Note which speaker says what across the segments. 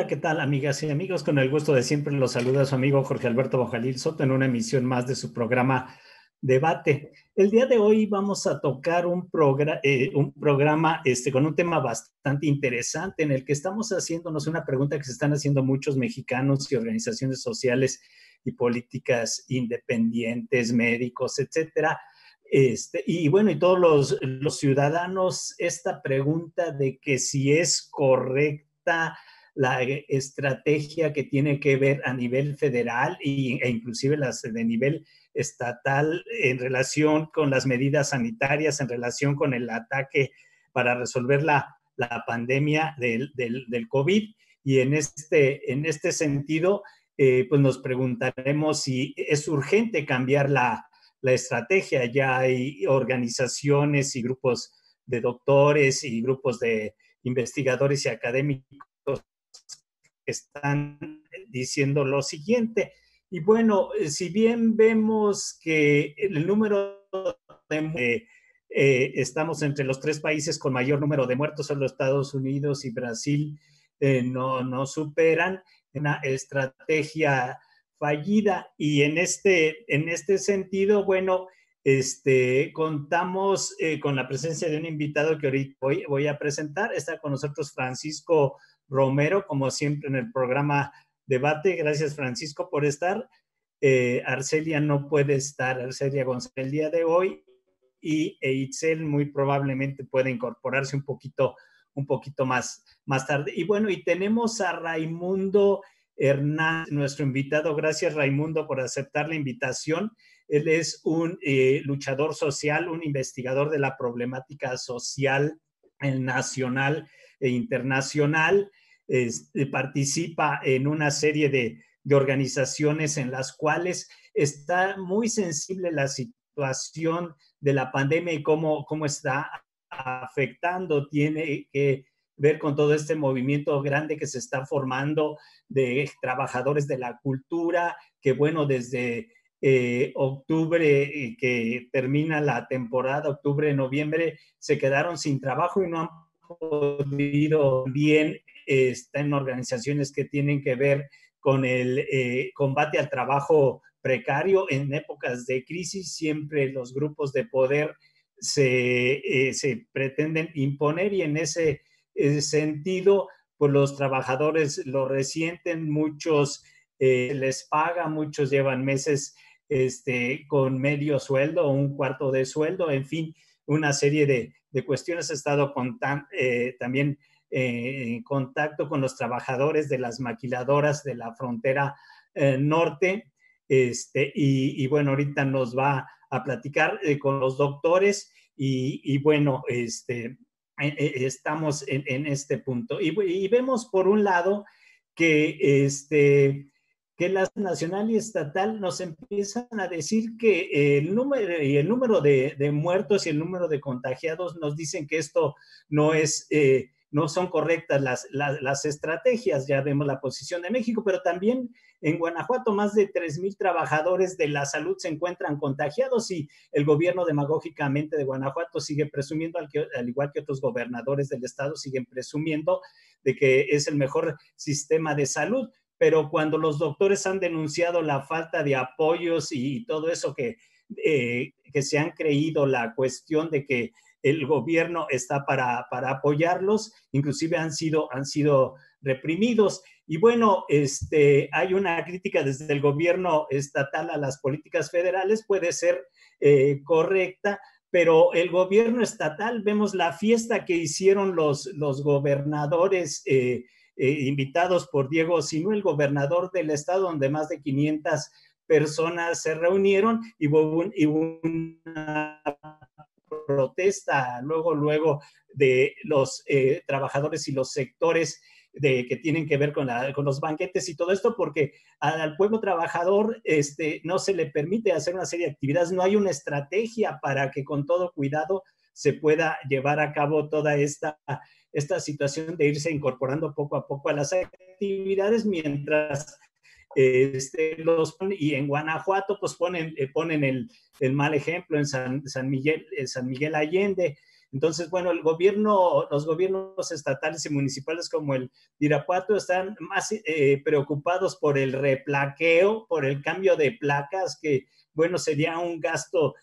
Speaker 1: Hola, ¿qué tal, amigas y amigos? Con el gusto de siempre los saluda su amigo Jorge Alberto Bojalil Soto en una emisión más de su programa Debate. El día de hoy vamos a tocar un programa con un tema bastante interesante en el que estamos haciéndonos una pregunta que se están haciendo muchos mexicanos y organizaciones sociales y políticas independientes, médicos, etcétera. Y bueno, y todos los ciudadanos, esta pregunta de que si es correcta la estrategia que tiene que ver a nivel federal e inclusive las de nivel estatal en relación con las medidas sanitarias, en relación con el ataque para resolver la pandemia del COVID. Y en este sentido, pues nos preguntaremos si es urgente cambiar la estrategia. Ya hay organizaciones y grupos de doctores y grupos de investigadores y académicos que están diciendo lo siguiente. Y bueno, si bien vemos que el número de estamos entre los 3 países con mayor número de muertos, solo Estados Unidos y Brasil no superan una estrategia fallida. Y en este sentido, bueno, contamos con la presencia de un invitado que ahorita voy a presentar. Está con nosotros Francisco Romero, como siempre en el programa Debate. Gracias, Francisco, por estar. Arcelia no puede estar, Arcelia González, el día de hoy, y Itzel muy probablemente puede incorporarse un poquito más tarde. Y bueno, y tenemos a Raimundo Hernández, nuestro invitado. Gracias, Raimundo, por aceptar la invitación. Él es un luchador social, un investigador de la problemática social nacional e internacional. Participa en una serie de organizaciones en las cuales está muy sensible la situación de la pandemia y cómo está afectando. Tiene que ver con todo este movimiento grande que se está formando de trabajadores de la cultura, que bueno, desde octubre, que termina la temporada, octubre, noviembre, se quedaron sin trabajo y no han podido bien. Está en organizaciones que tienen que ver con el combate al trabajo precario. En épocas de crisis siempre los grupos de poder se pretenden imponer, y en ese sentido, pues los trabajadores lo resienten. Muchos les paga, muchos llevan meses con medio sueldo o un cuarto de sueldo, en fin, una serie de cuestiones. He estado también en contacto con los trabajadores de las maquiladoras de la frontera norte, y bueno, ahorita nos va a platicar con los doctores y bueno, estamos en este punto. Y vemos por un lado que que la nacional y estatal nos empiezan a decir que el número de muertos y el número de contagiados nos dicen que esto no son correctas las estrategias. Ya vemos la posición de México, pero también en Guanajuato más de 3,000 trabajadores de la salud se encuentran contagiados, y el gobierno demagógicamente de Guanajuato sigue presumiendo, al igual que otros gobernadores del estado, siguen presumiendo de que es el mejor sistema de salud. Pero cuando los doctores han denunciado la falta de apoyos y todo eso que se han creído, la cuestión de que el gobierno está para apoyarlos, inclusive han sido reprimidos. Y bueno, hay una crítica desde el gobierno estatal a las políticas federales, puede ser correcta, pero el gobierno estatal, vemos la fiesta que hicieron los gobernadores invitados por Diego Sinú, el gobernador del estado, donde más de 500 personas se reunieron, y hubo una protesta luego de los trabajadores y los sectores que tienen que ver con los banquetes y todo esto, porque al pueblo trabajador no se le permite hacer una serie de actividades. No hay una estrategia para que con todo cuidado se pueda llevar a cabo toda esta situación de irse incorporando poco a poco a las actividades, mientras y en Guanajuato pues ponen el mal ejemplo en San Miguel Allende. Entonces, bueno, los gobiernos estatales y municipales como el Irapuato están más preocupados por el replaqueo, por el cambio de placas, que, bueno, sería un gasto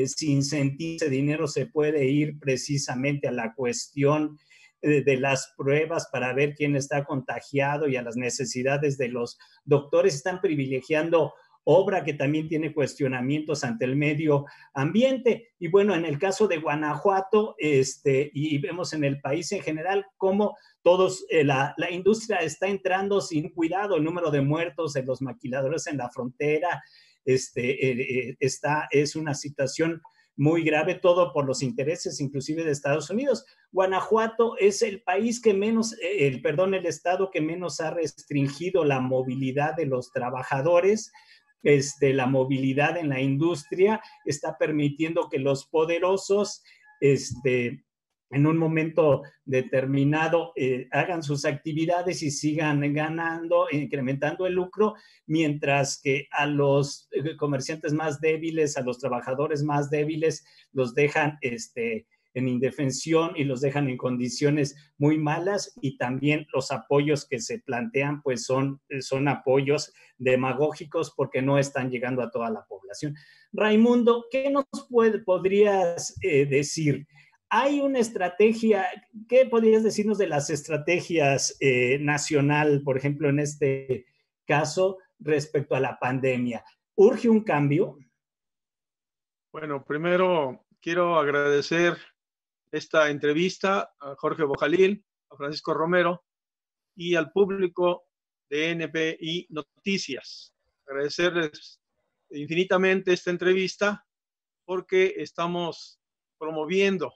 Speaker 1: sin sentido. Ese dinero se puede ir precisamente a la cuestión de las pruebas para ver quién está contagiado y a las necesidades de los doctores. Están privilegiando obra que también tiene cuestionamientos ante el medio ambiente. Y bueno, en el caso de Guanajuato, y vemos en el país en general cómo la industria está entrando sin cuidado, el número de muertos en los maquiladores en la frontera, es una situación muy grave, todo por los intereses inclusive de Estados Unidos. Guanajuato es el país que menos, el estado que menos ha restringido la movilidad de los trabajadores. La movilidad en la industria está permitiendo que los poderosos en un momento determinado hagan sus actividades y sigan ganando, incrementando el lucro, mientras que a los comerciantes más débiles, a los trabajadores más débiles, los dejan en indefensión y los dejan en condiciones muy malas, y también los apoyos que se plantean pues son apoyos demagógicos porque no están llegando a toda la población. Raimundo, ¿qué nos podrías decir? Hay una estrategia, ¿qué podrías decirnos de las estrategias nacional, por ejemplo, en este caso, respecto a la pandemia? ¿Urge un cambio?
Speaker 2: Bueno, primero quiero agradecer esta entrevista a Jorge Bojalil, a Francisco Romero y al público de NPI Noticias. Agradecerles infinitamente esta entrevista porque estamos promoviendo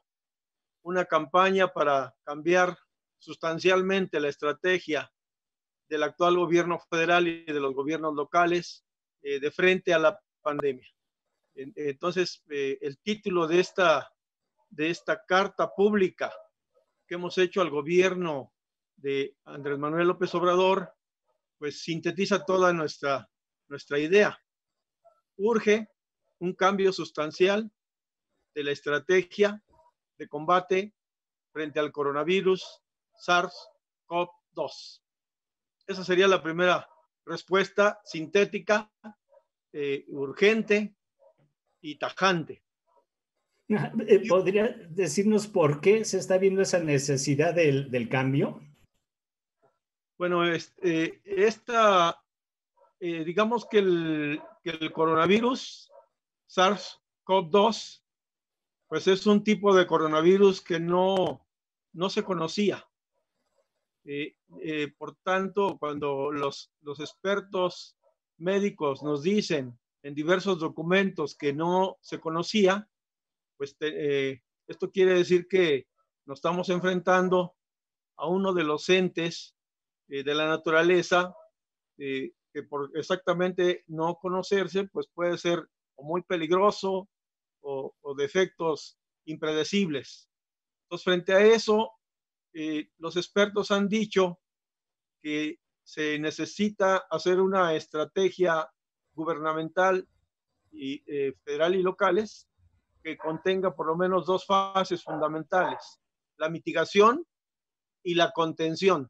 Speaker 2: una campaña para cambiar sustancialmente la estrategia del actual gobierno federal y de los gobiernos locales de frente a la pandemia. Entonces, el título de esta carta pública que hemos hecho al gobierno de Andrés Manuel López Obrador, pues sintetiza toda nuestra idea. Urge un cambio sustancial de la estrategia de combate frente al coronavirus SARS-CoV-2. Esa sería la primera respuesta sintética, urgente y tajante.
Speaker 1: ¿Podría decirnos por qué se está viendo esa necesidad del cambio?
Speaker 2: Bueno, digamos que el coronavirus SARS-CoV-2 pues es un tipo de coronavirus que no se conocía. Por tanto, cuando los expertos médicos nos dicen en diversos documentos que no se conocía, pues esto quiere decir que nos estamos enfrentando a uno de los entes de la naturaleza que por exactamente no conocerse, pues puede ser o muy peligroso o de efectos impredecibles. Entonces, frente a eso, los expertos han dicho que se necesita hacer una estrategia gubernamental y federal y locales que contenga por lo menos dos fases fundamentales: la mitigación y la contención.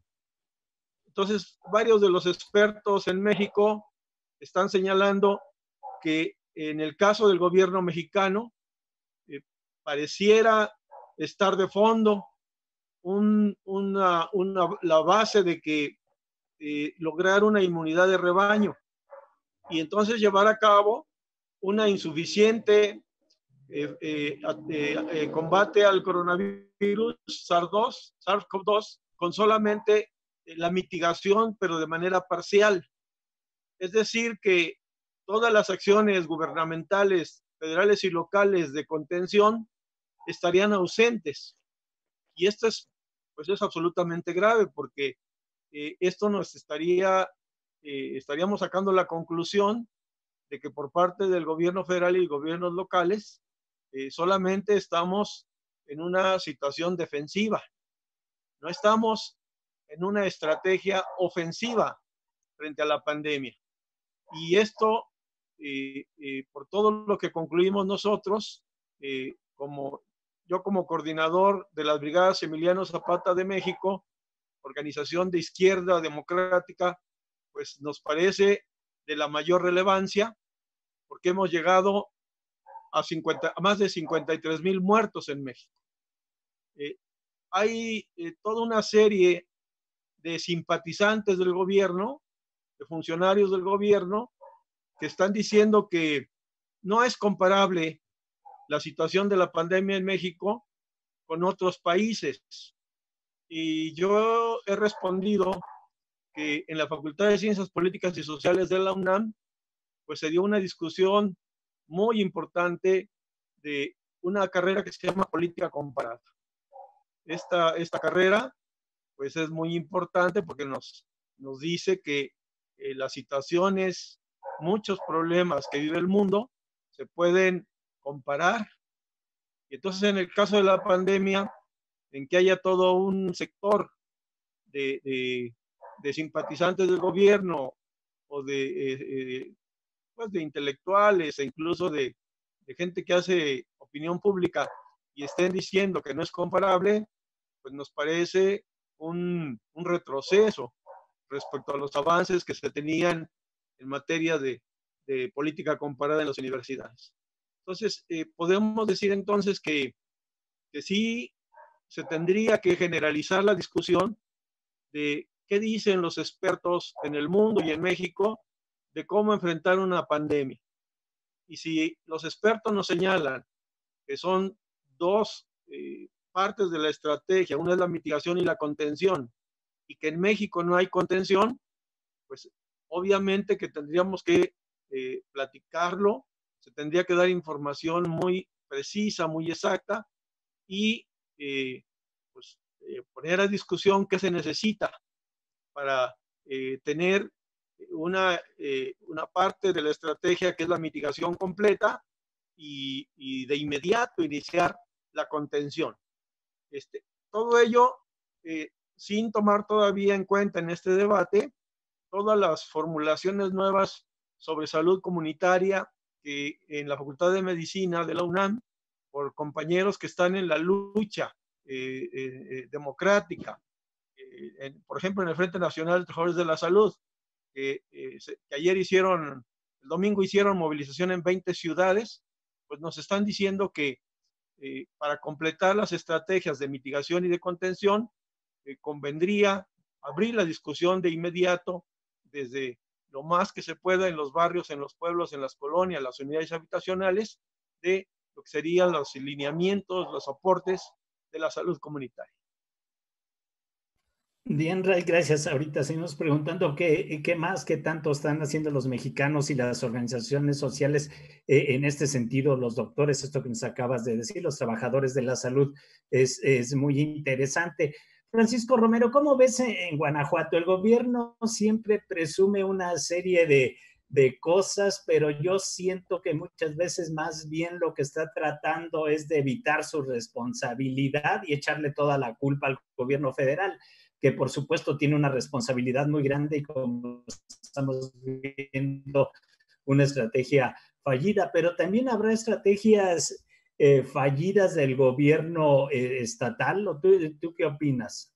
Speaker 2: Entonces, varios de los expertos en México están señalando que en el caso del gobierno mexicano pareciera estar de fondo la base de que lograr una inmunidad de rebaño y entonces llevar a cabo una insuficiente combate al coronavirus SARS-CoV-2 con solamente la mitigación, pero de manera parcial. Es decir, que todas las acciones gubernamentales, federales y locales de contención estarían ausentes. Y esto pues es absolutamente grave porque esto nos estaríamos sacando la conclusión de que por parte del gobierno federal y gobiernos locales solamente estamos en una situación defensiva. No estamos en una estrategia ofensiva frente a la pandemia. Y esto, por todo lo que concluimos nosotros, como yo como coordinador de las Brigadas Emiliano Zapata de México, organización de izquierda democrática, pues nos parece de la mayor relevancia, porque hemos llegado a más de 53,000 muertos en México. Hay toda una serie de simpatizantes del gobierno, de funcionarios del gobierno, que están diciendo que no es comparable la situación de la pandemia en México con otros países. Y yo he respondido que en la Facultad de Ciencias Políticas y Sociales de la UNAM, pues se dio una discusión muy importante de una carrera que se llama Política Comparada. Esta carrera, pues es muy importante porque nos dice que las situaciones, muchos problemas que vive el mundo, se pueden comparar. Y entonces, en el caso de la pandemia, en que haya todo un sector de, de, de simpatizantes del gobierno o pues de intelectuales e incluso de gente que hace opinión pública y estén diciendo que no es comparable, pues nos parece un retroceso respecto a los avances que se tenían en materia de política comparada en las universidades. Entonces, podemos decir entonces que sí se tendría que generalizar la discusión de qué dicen los expertos en el mundo y en México de cómo enfrentar una pandemia. Y si los expertos nos señalan que son dos partes de la estrategia, una es la mitigación y la contención, y que en México no hay contención, pues obviamente que tendríamos que platicarlo, se tendría que dar información muy precisa, muy exacta, y pues, poner a discusión qué se necesita para tener una parte de la estrategia que es la mitigación completa y de inmediato iniciar la contención. Todo ello sin tomar todavía en cuenta en este debate todas las formulaciones nuevas sobre salud comunitaria que en la Facultad de Medicina de la UNAM, por compañeros que están en la lucha democrática, por ejemplo, en el Frente Nacional de Trabajadores de la Salud, que ayer el domingo hicieron movilización en 20 ciudades, pues nos están diciendo que para completar las estrategias de mitigación y de contención, convendría abrir la discusión de inmediato desde lo más que se pueda en los barrios, en los pueblos, en las colonias, las unidades habitacionales, de lo que serían los lineamientos, los aportes de la salud comunitaria.
Speaker 1: Bien, Ray, gracias. Ahorita seguimos preguntando qué más, qué tanto están haciendo los mexicanos y las organizaciones sociales en este sentido, los doctores, esto que nos acabas de decir, los trabajadores de la salud, es muy interesante. Francisco Romero, ¿cómo ves en Guanajuato? El gobierno siempre presume una serie de cosas, pero yo siento que muchas veces más bien lo que está tratando es de evitar su responsabilidad y echarle toda la culpa al gobierno federal, que por supuesto tiene una responsabilidad muy grande y como estamos viendo, una estrategia fallida, pero también habrá estrategias fallidas del gobierno estatal. ¿O tú qué opinas?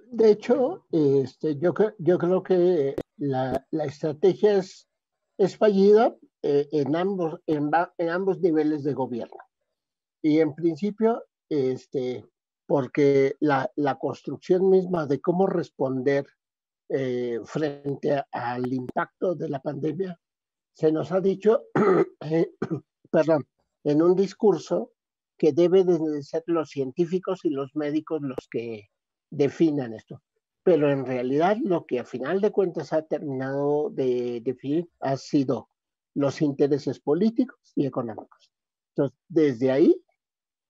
Speaker 3: De hecho, yo creo que la estrategia es fallida en ambos niveles de gobierno. Y en principio, porque la construcción misma de cómo responder frente al impacto de la pandemia, se nos ha dicho, perdón, en un discurso que debe de ser los científicos y los médicos los que definan esto. Pero en realidad lo que a final de cuentas ha terminado de definir ha sido los intereses políticos y económicos. Entonces, desde ahí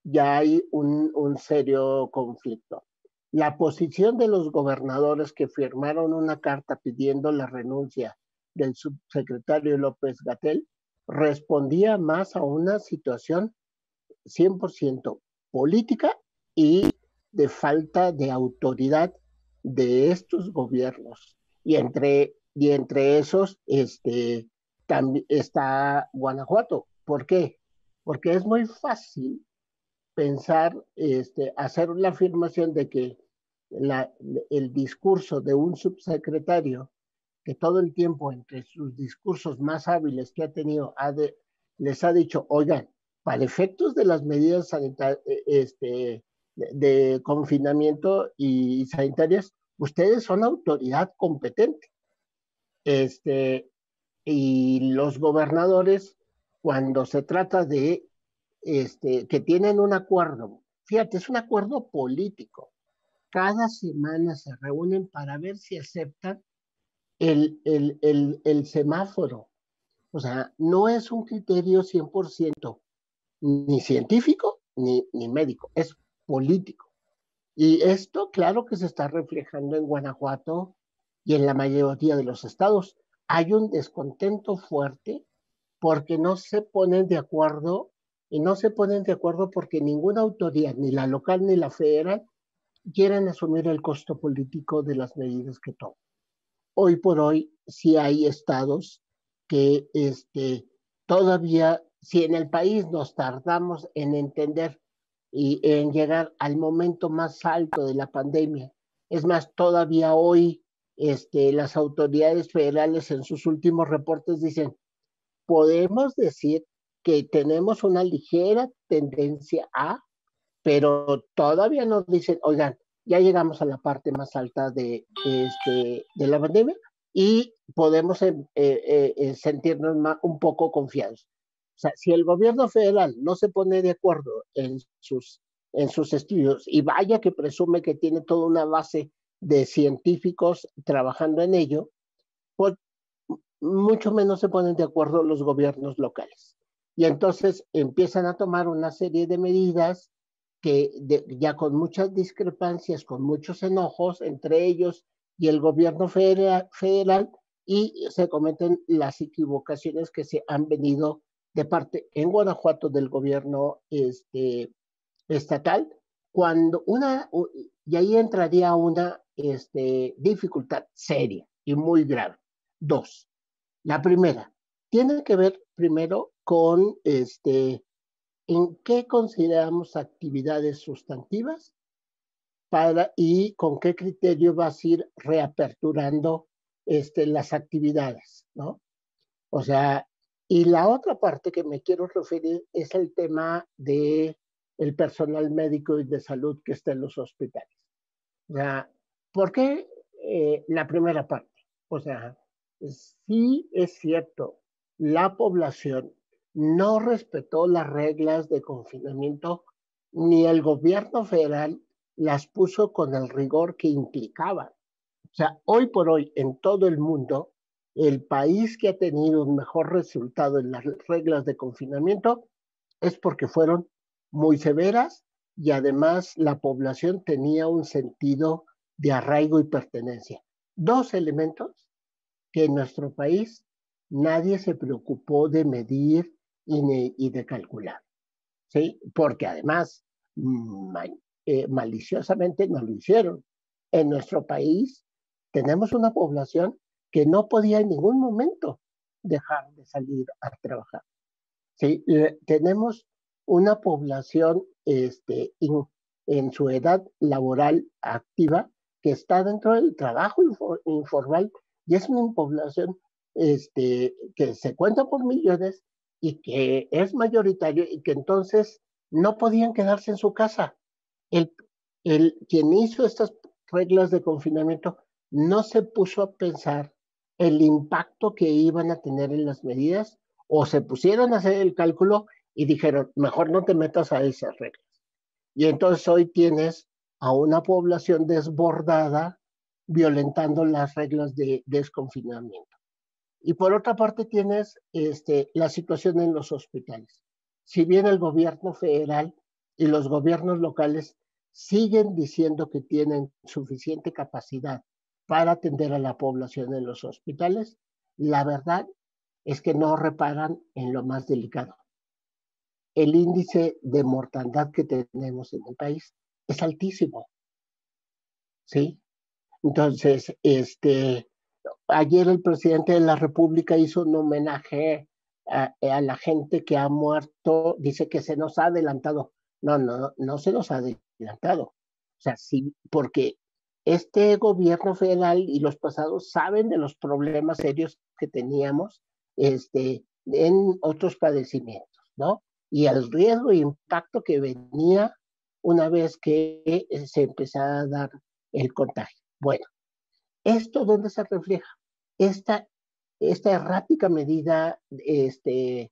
Speaker 3: ya hay un serio conflicto. La posición de los gobernadores que firmaron una carta pidiendo la renuncia del subsecretario López-Gatell respondía más a una situación 100% política y de falta de autoridad de estos gobiernos. Y entre esos también está Guanajuato. ¿Por qué? Porque es muy fácil pensar, hacer la afirmación de que el discurso de un subsecretario que todo el tiempo entre sus discursos más hábiles que ha tenido les ha dicho, oigan, para efectos de las medidas sanitarias, de confinamiento y sanitarias, ustedes son autoridad competente. Y los gobernadores, cuando se trata de que tienen un acuerdo, fíjate, es un acuerdo político. Cada semana se reúnen para ver si aceptan el semáforo. O sea, no es un criterio 100% ni científico ni médico, es político. Y esto, claro que se está reflejando en Guanajuato y en la mayoría de los estados. Hay un descontento fuerte porque no se ponen de acuerdo, y no se ponen de acuerdo porque ninguna autoridad, ni la local ni la federal, quieren asumir el costo político de las medidas que toman. Hoy por hoy sí hay estados que todavía, si en el país nos tardamos en entender y en llegar al momento más alto de la pandemia, es más, todavía hoy las autoridades federales en sus últimos reportes dicen, podemos decir que tenemos una ligera tendencia a, pero todavía nos dicen, oigan, ya llegamos a la parte más alta de la pandemia y podemos sentirnos un poco confiados. O sea, si el gobierno federal no se pone de acuerdo en sus estudios, y vaya que presume que tiene toda una base de científicos trabajando en ello, pues mucho menos se ponen de acuerdo los gobiernos locales. Y entonces empiezan a tomar una serie de medidas que ya con muchas discrepancias, con muchos enojos entre ellos y el gobierno federal, y se cometen las equivocaciones que se han venido de parte en Guanajuato del gobierno estatal, y ahí entraría una dificultad seria y muy grave. Dos, la primera, tiene que ver primero con en qué consideramos actividades sustantivas y con qué criterio vas a ir reaperturando las actividades, ¿no? O sea, y la otra parte que me quiero referir es el tema de el personal médico y de salud que está en los hospitales. O sea, ¿por qué la primera parte? O sea, sí es cierto, la población no respetó las reglas de confinamiento, ni el gobierno federal las puso con el rigor que implicaban. O sea, hoy por hoy en todo el mundo, el país que ha tenido un mejor resultado en las reglas de confinamiento es porque fueron muy severas y además la población tenía un sentido de arraigo y pertenencia. Dos elementos que en nuestro país nadie se preocupó de medir y de calcular, ¿sí? Porque además maliciosamente no lo hicieron. En nuestro país tenemos una población que no podía en ningún momento dejar de salir a trabajar. ¿Sí? Tenemos una población en su edad laboral activa que está dentro del trabajo informal y es una población que se cuenta por millones y que es mayoritario y que entonces no podían quedarse en su casa. Quien hizo estas reglas de confinamiento no se puso a pensar el impacto que iban a tener en las medidas o se pusieron a hacer el cálculo y dijeron, mejor no te metas a esas reglas. Y entonces hoy tienes a una población desbordada violentando las reglas de desconfinamiento. Y por otra parte tienes la situación en los hospitales. Si bien el gobierno federal y los gobiernos locales siguen diciendo que tienen suficiente capacidad para atender a la población en los hospitales, la verdad es que no reparan en lo más delicado. El índice de mortandad que tenemos en el país es altísimo, ¿sí? Entonces, ayer el presidente de la República hizo un homenaje a la gente que ha muerto, dice que se nos ha adelantado. No se nos ha adelantado. O sea, sí, porque este gobierno federal y los pasados saben de los problemas serios que teníamos en otros padecimientos, ¿no? Y el riesgo e impacto que venía una vez que se empezaba a dar el contagio. Bueno, ¿esto dónde se refleja? Esta, esta errática medida de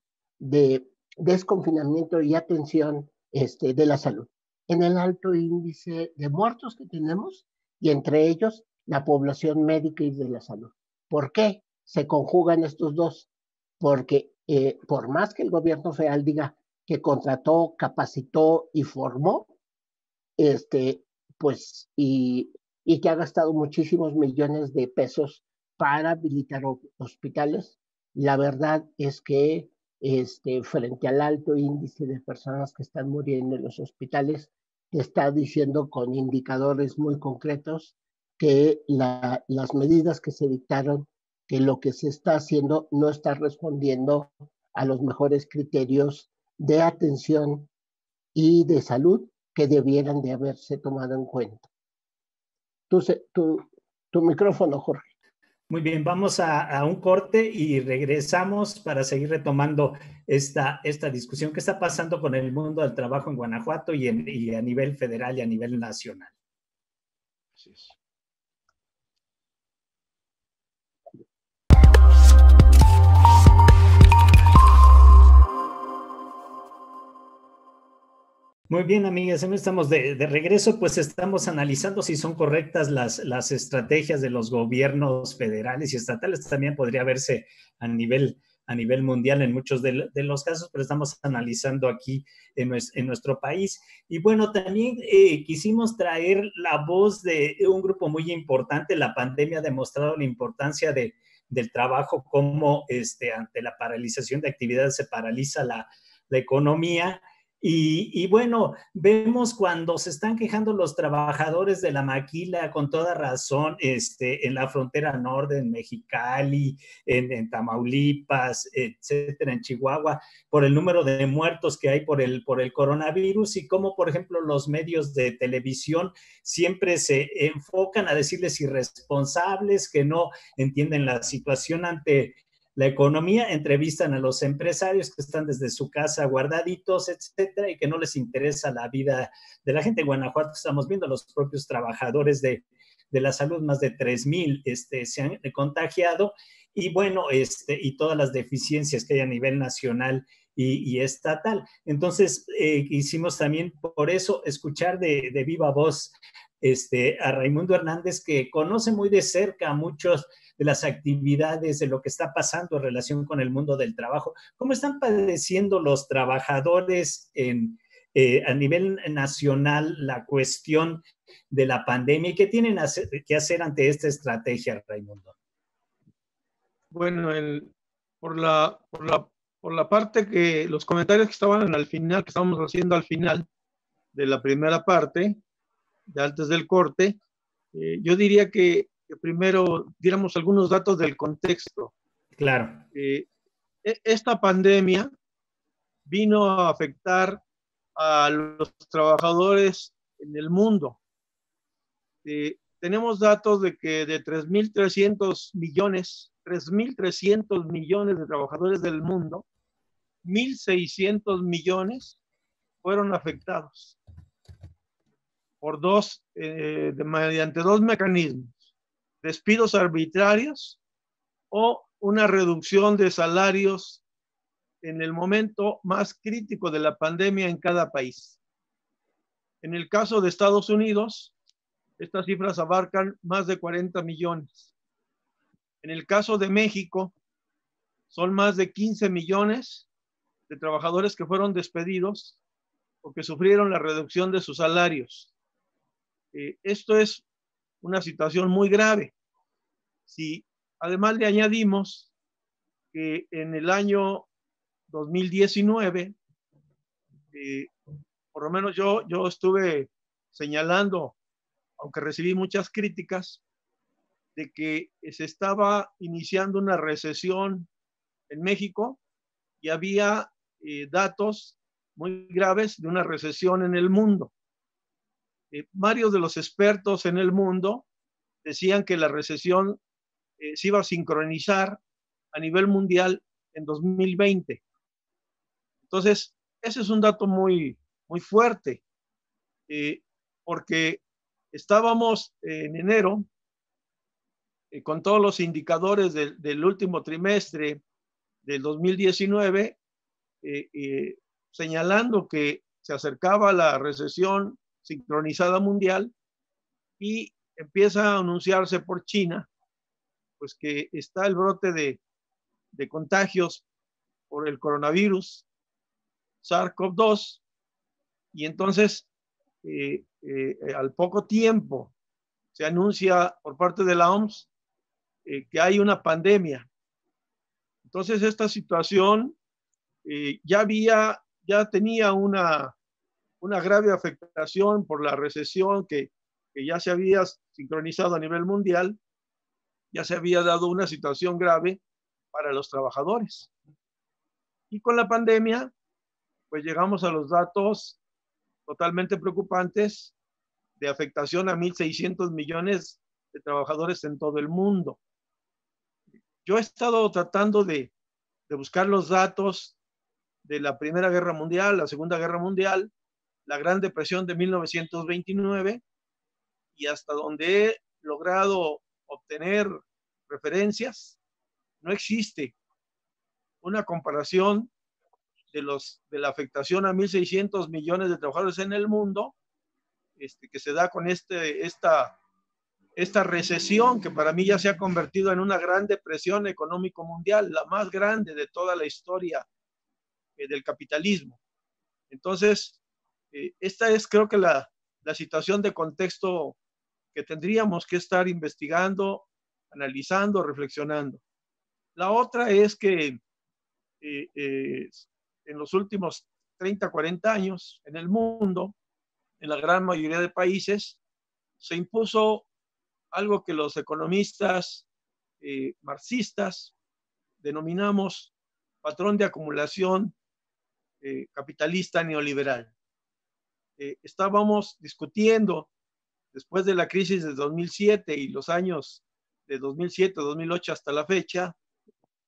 Speaker 3: desconfinamiento y atención de la salud, en el alto índice de muertos que tenemos y entre ellos la población médica y de la salud. ¿Por qué se conjugan estos dos? Porque por más que el gobierno federal diga que contrató, capacitó y formó, este, pues, y que ha gastado muchísimos millones de pesos para habilitar hospitales, la verdad es que frente al alto índice de personas que están muriendo en los hospitales, te está diciendo con indicadores muy concretos que las medidas que se dictaron, que lo que se está haciendo no está respondiendo a los mejores criterios de atención y de salud que debieran de haberse tomado en cuenta. Tu micrófono, Jorge.
Speaker 1: Muy bien, vamos a un corte y regresamos para seguir retomando esta discusión que está pasando con el mundo del trabajo en Guanajuato y a nivel federal y a nivel nacional.
Speaker 2: Así es.
Speaker 1: Muy bien, amigas, estamos de regreso, pues estamos analizando si son correctas las estrategias de los gobiernos federales y estatales. También podría verse a nivel mundial en muchos de los casos, pero estamos analizando aquí en nuestro país. Y bueno, también quisimos traer la voz de un grupo muy importante. La pandemia ha demostrado la importancia del trabajo, cómo ante la paralización de actividades se paraliza la economía. Y bueno, vemos cuando se están quejando los trabajadores de la maquila con toda razón, en la frontera norte, en Mexicali, en Tamaulipas, etcétera, en Chihuahua, por el número de muertos que hay por el coronavirus y cómo, por ejemplo, los medios de televisión siempre se enfocan a decirles irresponsables que no entienden la situación ante la economía, entrevistan a los empresarios que están desde su casa guardaditos, etcétera, y que no les interesa la vida de la gente. En Guanajuato estamos viendo los propios trabajadores de la salud, más de 3,000 se han contagiado, y bueno, y todas las deficiencias que hay a nivel nacional y estatal. Entonces, quisimos también por eso escuchar de viva voz a Raimundo Hernández, que conoce muy de cerca a muchos de las actividades, de lo que está pasando en relación con el mundo del trabajo. ¿Cómo están padeciendo los trabajadores a nivel nacional la cuestión de la pandemia y qué tienen que hacer ante esta estrategia, Raimundo?
Speaker 2: Bueno, por la parte que los comentarios que estaban al final, que estábamos haciendo al final de la primera parte, de antes del corte, yo diría que primero diéramos algunos datos del contexto.
Speaker 1: Claro.
Speaker 2: Esta pandemia vino a afectar a los trabajadores en el mundo. Tenemos datos de que de 3.300 millones de trabajadores del mundo, 1.600 millones fueron afectados por mediante dos mecanismos: despidos arbitrarios o una reducción de salarios en el momento más crítico de la pandemia en cada país. En el caso de Estados Unidos, estas cifras abarcan más de 40 millones. En el caso de México, son más de 15 millones de trabajadores que fueron despedidos porque sufrieron la reducción de sus salarios. Esto es una situación muy grave. Si además le añadimos que en el año 2019, por lo menos yo estuve señalando, aunque recibí muchas críticas, de que se estaba iniciando una recesión en México y había datos muy graves de una recesión en el mundo. Varios de los expertos en el mundo decían que la recesión se iba a sincronizar a nivel mundial en 2020. Entonces, ese es un dato muy, muy fuerte, porque estábamos en enero con todos los indicadores del último trimestre del 2019, señalando que se acercaba la recesión sincronizada mundial, y empieza a anunciarse por China, pues que está el brote de contagios por el coronavirus SARS-CoV-2, y entonces al poco tiempo se anuncia por parte de la OMS que hay una pandemia. Entonces esta situación ya tenía una grave afectación por la recesión que ya se había sincronizado a nivel mundial. Ya se había dado una situación grave para los trabajadores. Y con la pandemia, pues llegamos a los datos totalmente preocupantes de afectación a 1.600 millones de trabajadores en todo el mundo. Yo he estado tratando de buscar los datos de la Primera Guerra Mundial, la Segunda Guerra Mundial, la Gran Depresión de 1929, y hasta donde he logrado obtener referencias, no existe una comparación de la afectación a 1.600 millones de trabajadores en el mundo, que se da con esta recesión, que para mí ya se ha convertido en una gran depresión económico mundial, la más grande de toda la historia del capitalismo. Entonces, esta es, creo que la situación de contexto que tendríamos que estar investigando, analizando, reflexionando. La otra es que en los últimos 30, 40 años en el mundo, en la gran mayoría de países, se impuso algo que los economistas marxistas denominamos patrón de acumulación capitalista neoliberal. Estábamos discutiendo después de la crisis de 2007 y los años de 2007, 2008 hasta la fecha,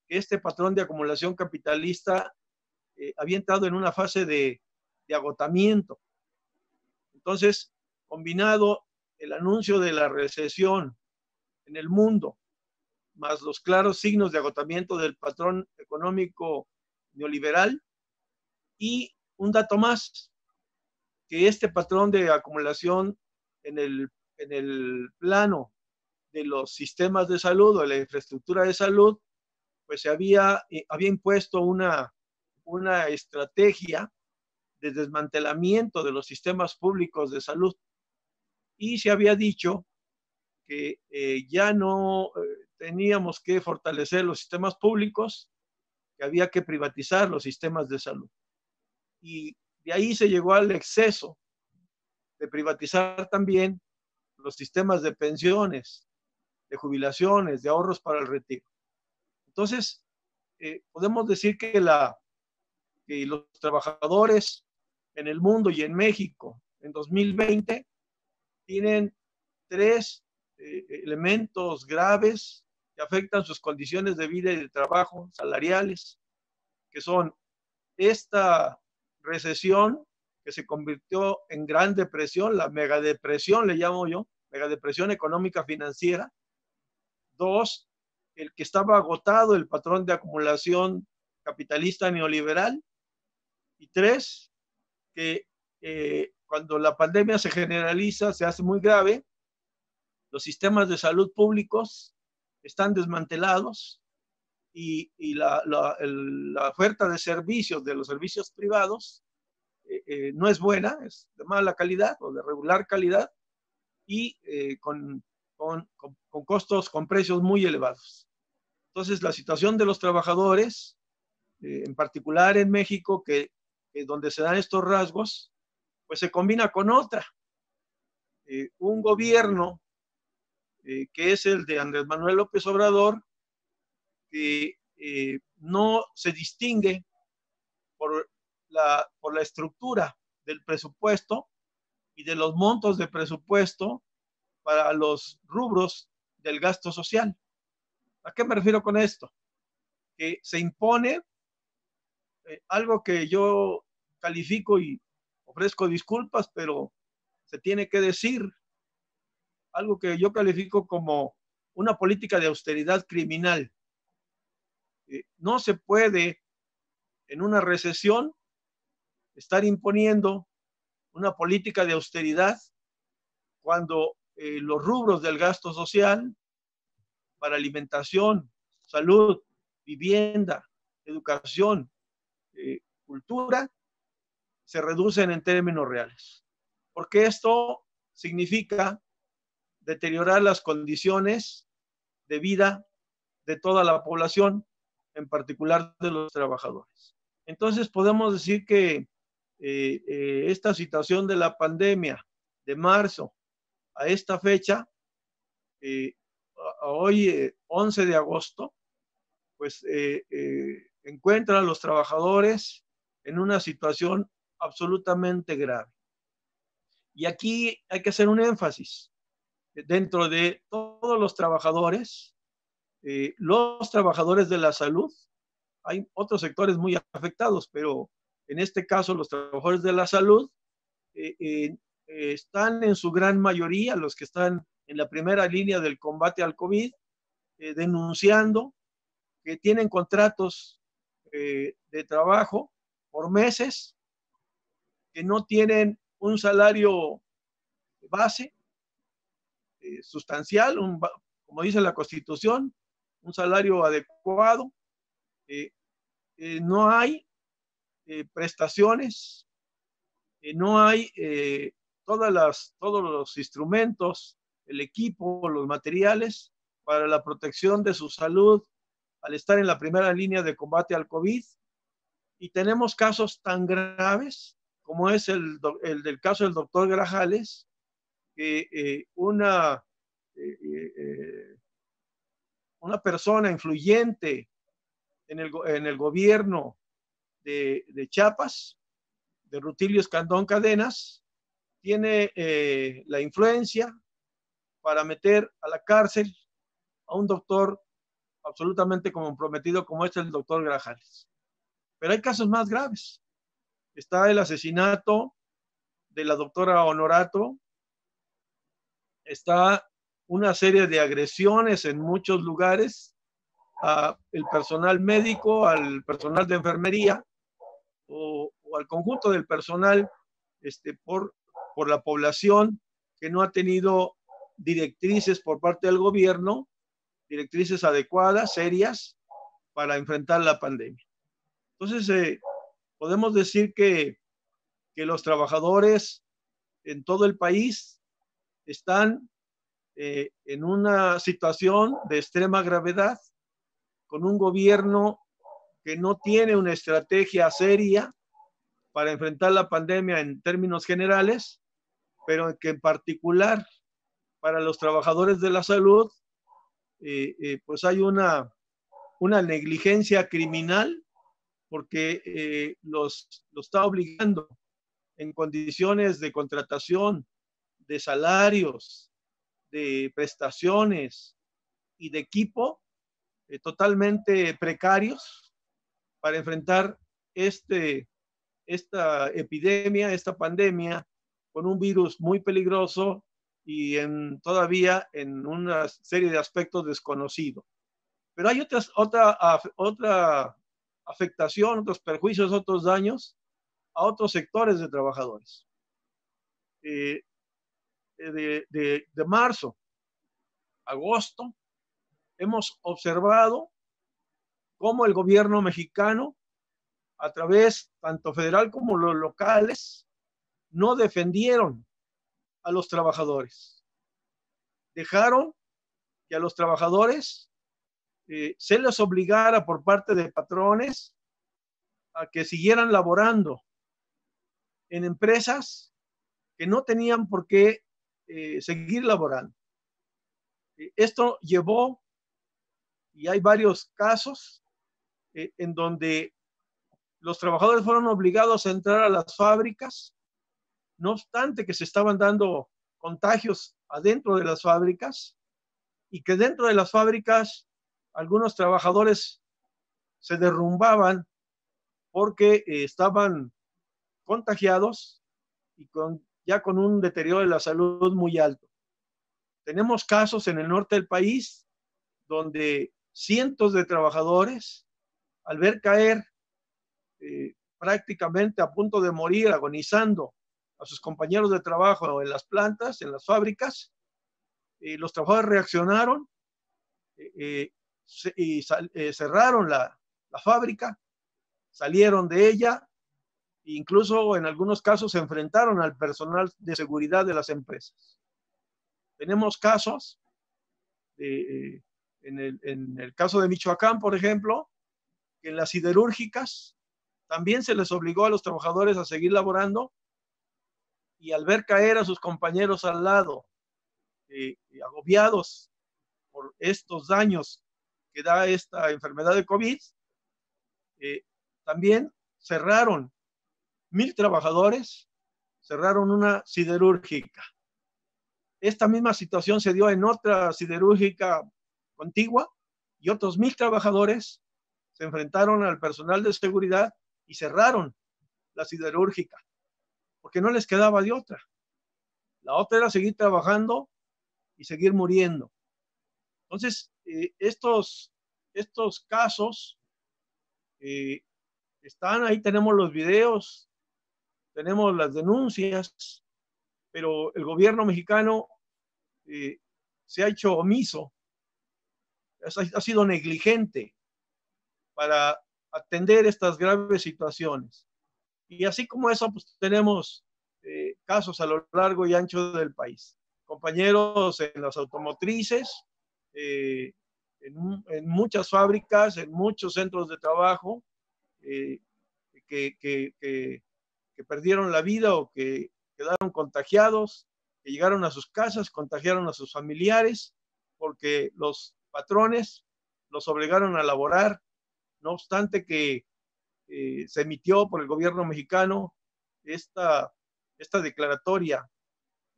Speaker 2: que este patrón de acumulación capitalista había entrado en una fase de agotamiento. Entonces, combinado el anuncio de la recesión en el mundo, más los claros signos de agotamiento del patrón económico neoliberal, y un dato más, que este patrón de acumulación en el plano de los sistemas de salud o de la infraestructura de salud, pues se había impuesto una estrategia de desmantelamiento de los sistemas públicos de salud, y se había dicho que ya no teníamos que fortalecer los sistemas públicos, que había que privatizar los sistemas de salud. Y de ahí se llegó al exceso de privatizar también los sistemas de pensiones, de jubilaciones, de ahorros para el retiro. Entonces, podemos decir que los trabajadores en el mundo y en México en 2020 tienen tres elementos graves que afectan sus condiciones de vida y de trabajo salariales, que son esta recesión que se convirtió en gran depresión, la megadepresión le llamo yo, megadepresión económica financiera. Dos, el que estaba agotado el patrón de acumulación capitalista neoliberal. Y tres, que cuando la pandemia se generaliza, se hace muy grave, los sistemas de salud públicos están desmantelados y la oferta de servicios de los servicios privados no es buena, es de mala calidad o de regular calidad, y con costos, con precios muy elevados. Entonces, la situación de los trabajadores, en particular en México, donde se dan estos rasgos, pues se combina con otra. Un gobierno que es el de Andrés Manuel López Obrador, que no se distingue por por la estructura del presupuesto y de los montos de presupuesto para los rubros del gasto social. ¿A qué me refiero con esto? Que se impone algo que yo califico y ofrezco disculpas, pero se tiene que decir, algo que yo califico como una política de austeridad criminal. No se puede en una recesión estar imponiendo una política de austeridad cuando los rubros del gasto social para alimentación, salud, vivienda, educación, cultura, se reducen en términos reales. Porque esto significa deteriorar las condiciones de vida de toda la población, en particular de los trabajadores. Entonces podemos decir que esta situación de la pandemia de marzo a esta fecha, a hoy 11 de agosto, pues encuentra a los trabajadores en una situación absolutamente grave. Y aquí hay que hacer un énfasis. Dentro de todos los trabajadores de la salud, hay otros sectores muy afectados, pero en este caso los trabajadores de la salud están en su gran mayoría, los que están en la primera línea del combate al COVID, denunciando que tienen contratos de trabajo por meses, que no tienen un salario base sustancial, como dice la Constitución, un salario adecuado, no hay prestaciones, no hay todos los instrumentos, el equipo, los materiales para la protección de su salud al estar en la primera línea de combate al COVID. Y tenemos casos tan graves como es el del caso del doctor Grajales, que una persona influyente en el gobierno de Chiapas, de Rutilio Escandón Cadenas, tiene la influencia para meter a la cárcel a un doctor absolutamente comprometido como es el doctor Grajales. Pero hay casos más graves. Está el asesinato de la doctora Honorato, está una serie de agresiones en muchos lugares al personal médico, al personal de enfermería o al conjunto del personal por la población que no ha tenido directrices por parte del gobierno, directrices adecuadas, serias, para enfrentar la pandemia. Entonces, podemos decir que los trabajadores en todo el país están en una situación de extrema gravedad, con un gobierno que no tiene una estrategia seria para enfrentar la pandemia en términos generales, pero que en particular para los trabajadores de la salud, pues hay una negligencia criminal, porque los está obligando en condiciones de contratación, de salarios, de prestaciones y de equipo totalmente precarios para enfrentar esta epidemia, esta pandemia, con un virus muy peligroso y todavía en una serie de aspectos desconocidos. Pero hay otra afectación, otros perjuicios, otros daños a otros sectores de trabajadores. De marzo a agosto, hemos observado cómo el gobierno mexicano, a través tanto federal como los locales, no defendieron a los trabajadores. Dejaron que a los trabajadores se les obligara por parte de patrones a que siguieran laborando en empresas que no tenían por qué seguir laborando. Esto llevó, y hay varios casos en donde los trabajadores fueron obligados a entrar a las fábricas, no obstante que se estaban dando contagios adentro de las fábricas, y que dentro de las fábricas algunos trabajadores se derrumbaban porque estaban contagiados y ya con un deterioro de la salud muy alto. Tenemos casos en el norte del país donde cientos de trabajadores, al ver caer prácticamente a punto de morir, agonizando a sus compañeros de trabajo en las plantas, en las fábricas, los trabajadores reaccionaron y cerraron la fábrica, salieron de ella, e incluso en algunos casos se enfrentaron al personal de seguridad de las empresas. Tenemos casos, en el caso de Michoacán, por ejemplo, que en las siderúrgicas también se les obligó a los trabajadores a seguir laborando, y al ver caer a sus compañeros al lado, agobiados por estos daños que da esta enfermedad de COVID, también cerraron 1,000 trabajadores, cerraron una siderúrgica. Esta misma situación se dio en otra siderúrgica contigua, y otros 1,000 trabajadores se enfrentaron al personal de seguridad y cerraron la siderúrgica, porque no les quedaba de otra. La otra era seguir trabajando y seguir muriendo. Entonces, estos casos están ahí, tenemos los videos, tenemos las denuncias, pero el gobierno mexicano se ha hecho omiso, ha sido negligente para atender estas graves situaciones. Y así como eso, pues tenemos casos a lo largo y ancho del país. Compañeros en las automotrices, en muchas fábricas, en muchos centros de trabajo, que perdieron la vida o que quedaron contagiados, que llegaron a sus casas, contagiaron a sus familiares, porque los patrones los obligaron a laborar, no obstante que se emitió por el gobierno mexicano esta declaratoria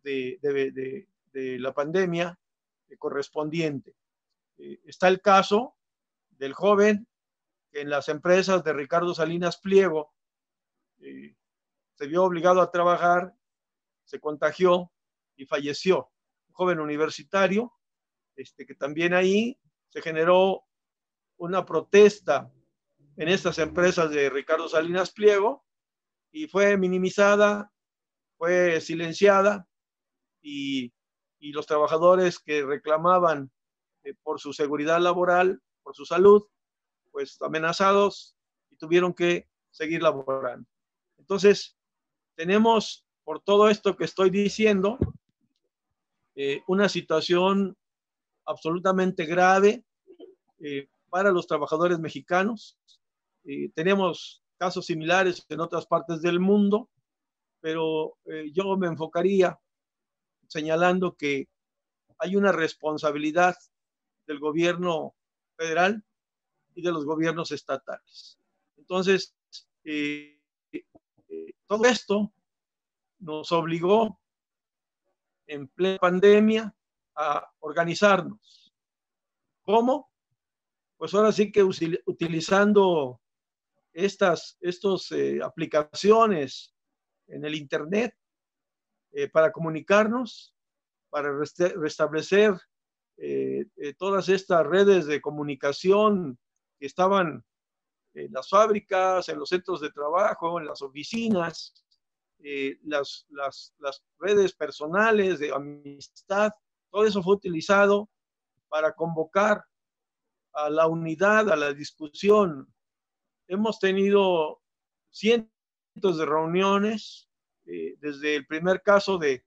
Speaker 2: de la pandemia correspondiente. Está el caso del joven que en las empresas de Ricardo Salinas Pliego se vio obligado a trabajar, se contagió y falleció. Un joven universitario, que también ahí se generó una protesta en estas empresas de Ricardo Salinas Pliego, y fue minimizada, fue silenciada, y los trabajadores que reclamaban por su seguridad laboral, por su salud, pues amenazados, y tuvieron que seguir laborando. Entonces, tenemos, por todo esto que estoy diciendo, una situación absolutamente grave para los trabajadores mexicanos. Tenemos casos similares en otras partes del mundo, pero yo me enfocaría señalando que hay una responsabilidad del gobierno federal y de los gobiernos estatales. Entonces, todo esto nos obligó en plena pandemia a organizarnos. ¿Cómo? Pues ahora sí que utilizando estas aplicaciones en el Internet para comunicarnos, para restablecer todas estas redes de comunicación que estaban en las fábricas, en los centros de trabajo, en las oficinas, las redes personales de amistad. Todo eso fue utilizado para convocar a la unidad, a la discusión. Hemos tenido cientos de reuniones, desde el primer caso de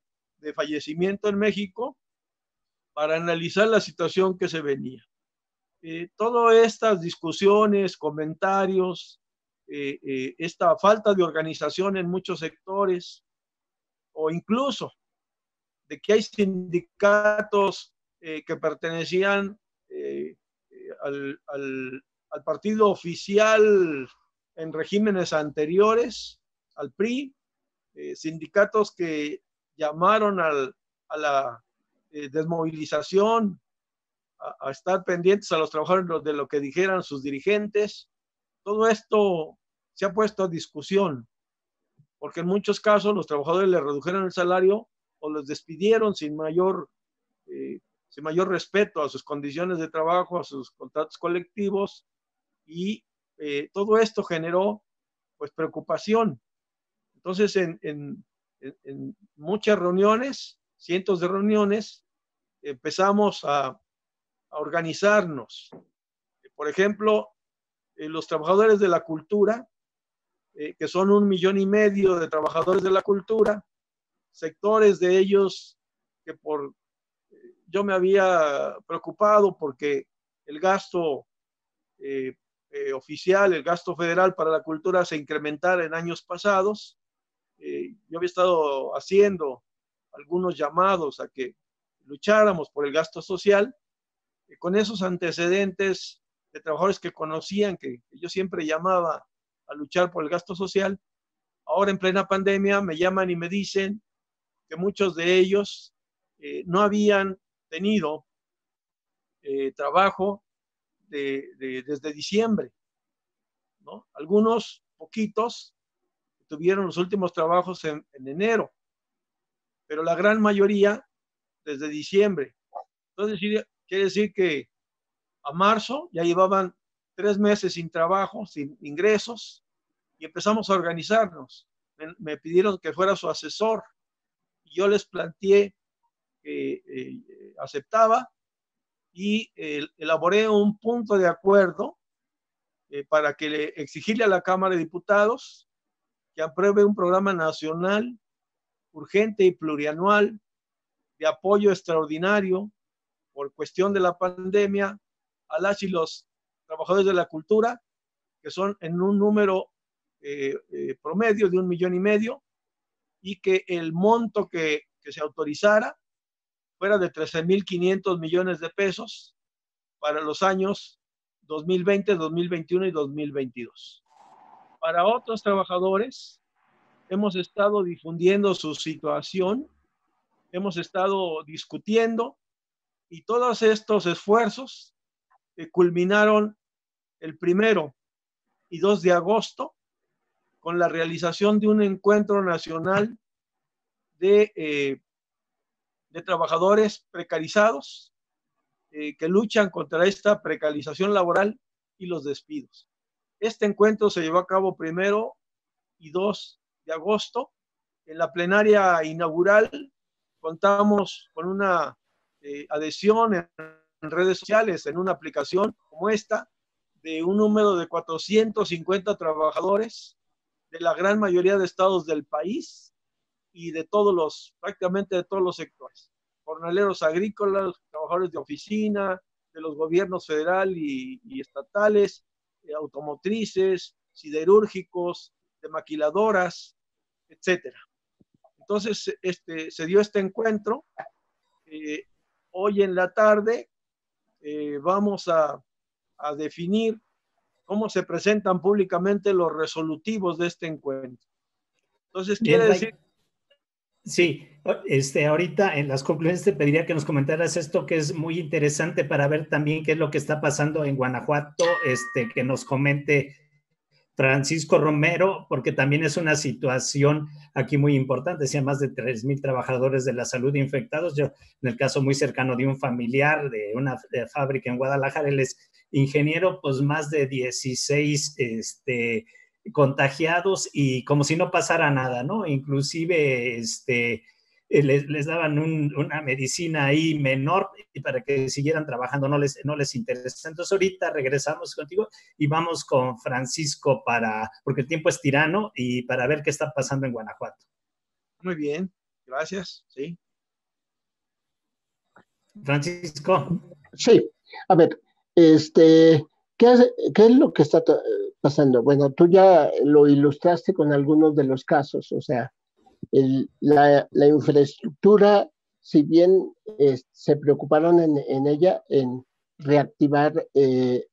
Speaker 2: fallecimiento en México, para analizar la situación que se venía. Todas estas discusiones, comentarios, esta falta de organización en muchos sectores, o incluso de que hay sindicatos que pertenecían al partido oficial en regímenes anteriores al PRI, sindicatos que llamaron a la desmovilización, a estar pendientes a los trabajadores de lo que dijeran sus dirigentes. Todo esto se ha puesto a discusión, porque en muchos casos los trabajadores les redujeron el salario o los despidieron sin mayor respeto a sus condiciones de trabajo, a sus contratos colectivos, y todo esto generó pues preocupación. Entonces en muchas reuniones, cientos de reuniones, empezamos a organizarnos. Por ejemplo, los trabajadores de la cultura, que son 1,5 millones de trabajadores de la cultura, sectores de ellos que yo me había preocupado porque el gasto oficial, el gasto federal para la cultura se incrementara en años pasados. Yo había estado haciendo algunos llamados a que lucháramos por el gasto social, con esos antecedentes de trabajadores que conocían que yo siempre llamaba a luchar por el gasto social. Ahora en plena pandemia me llaman y me dicen que muchos de ellos no habían tenido trabajo desde diciembre, ¿no? Algunos, poquitos, tuvieron los últimos trabajos en enero, pero la gran mayoría desde diciembre. Entonces quiere decir que a marzo ya llevaban 3 meses sin trabajo, sin ingresos, y empezamos a organizarnos. Me pidieron que fuera su asesor, y yo les planteé que aceptaba, y elaboré un punto de acuerdo para exigirle a la Cámara de Diputados que apruebe un programa nacional urgente y plurianual de apoyo extraordinario por cuestión de la pandemia a las y los trabajadores de la cultura, que son en un número promedio de 1,5 millones, y que el monto que se autorizara fuera de 13,500 millones de pesos para los años 2020, 2021 y 2022. Para otros trabajadores, hemos estado difundiendo su situación, hemos estado discutiendo, y todos estos esfuerzos culminaron el 1 y 2 de agosto con la realización de un encuentro nacional de trabajadores precarizados que luchan contra esta precarización laboral y los despidos. Este encuentro se llevó a cabo 1 y 2 de agosto. En la plenaria inaugural contamos con una adhesión en redes sociales, en una aplicación como esta, de un número de 450 trabajadores de la gran mayoría de estados del país y de prácticamente de todos los sectores: jornaleros agrícolas, trabajadores de oficina, de los gobiernos federal y estatales, automotrices, siderúrgicos, de maquiladoras, etcétera. Entonces, se dio este encuentro. Hoy en la tarde vamos a definir cómo se presentan públicamente los resolutivos de este encuentro. Entonces, quiere decir...
Speaker 1: Sí, ahorita en las conclusiones te pediría que nos comentaras esto, que es muy interesante para ver también qué es lo que está pasando en Guanajuato, que nos comente Francisco Romero, porque también es una situación aquí muy importante. Decía, más de 3,000 trabajadores de la salud infectados. Yo, en el caso muy cercano de un familiar de una fábrica en Guadalajara, él es ingeniero, pues más de 16 contagiados, y como si no pasara nada, ¿no? Inclusive les daban una medicina ahí menor para que siguieran trabajando, no les interesa. Entonces ahorita regresamos contigo y vamos con Francisco porque el tiempo es tirano, y para ver qué está pasando en Guanajuato.
Speaker 2: Muy bien, gracias, sí.
Speaker 1: Francisco.
Speaker 3: Sí, a ver, ¿qué es lo que está pasando? Bueno, tú ya lo ilustraste con algunos de los casos, o sea, la infraestructura, si bien se preocuparon en ella, en reactivar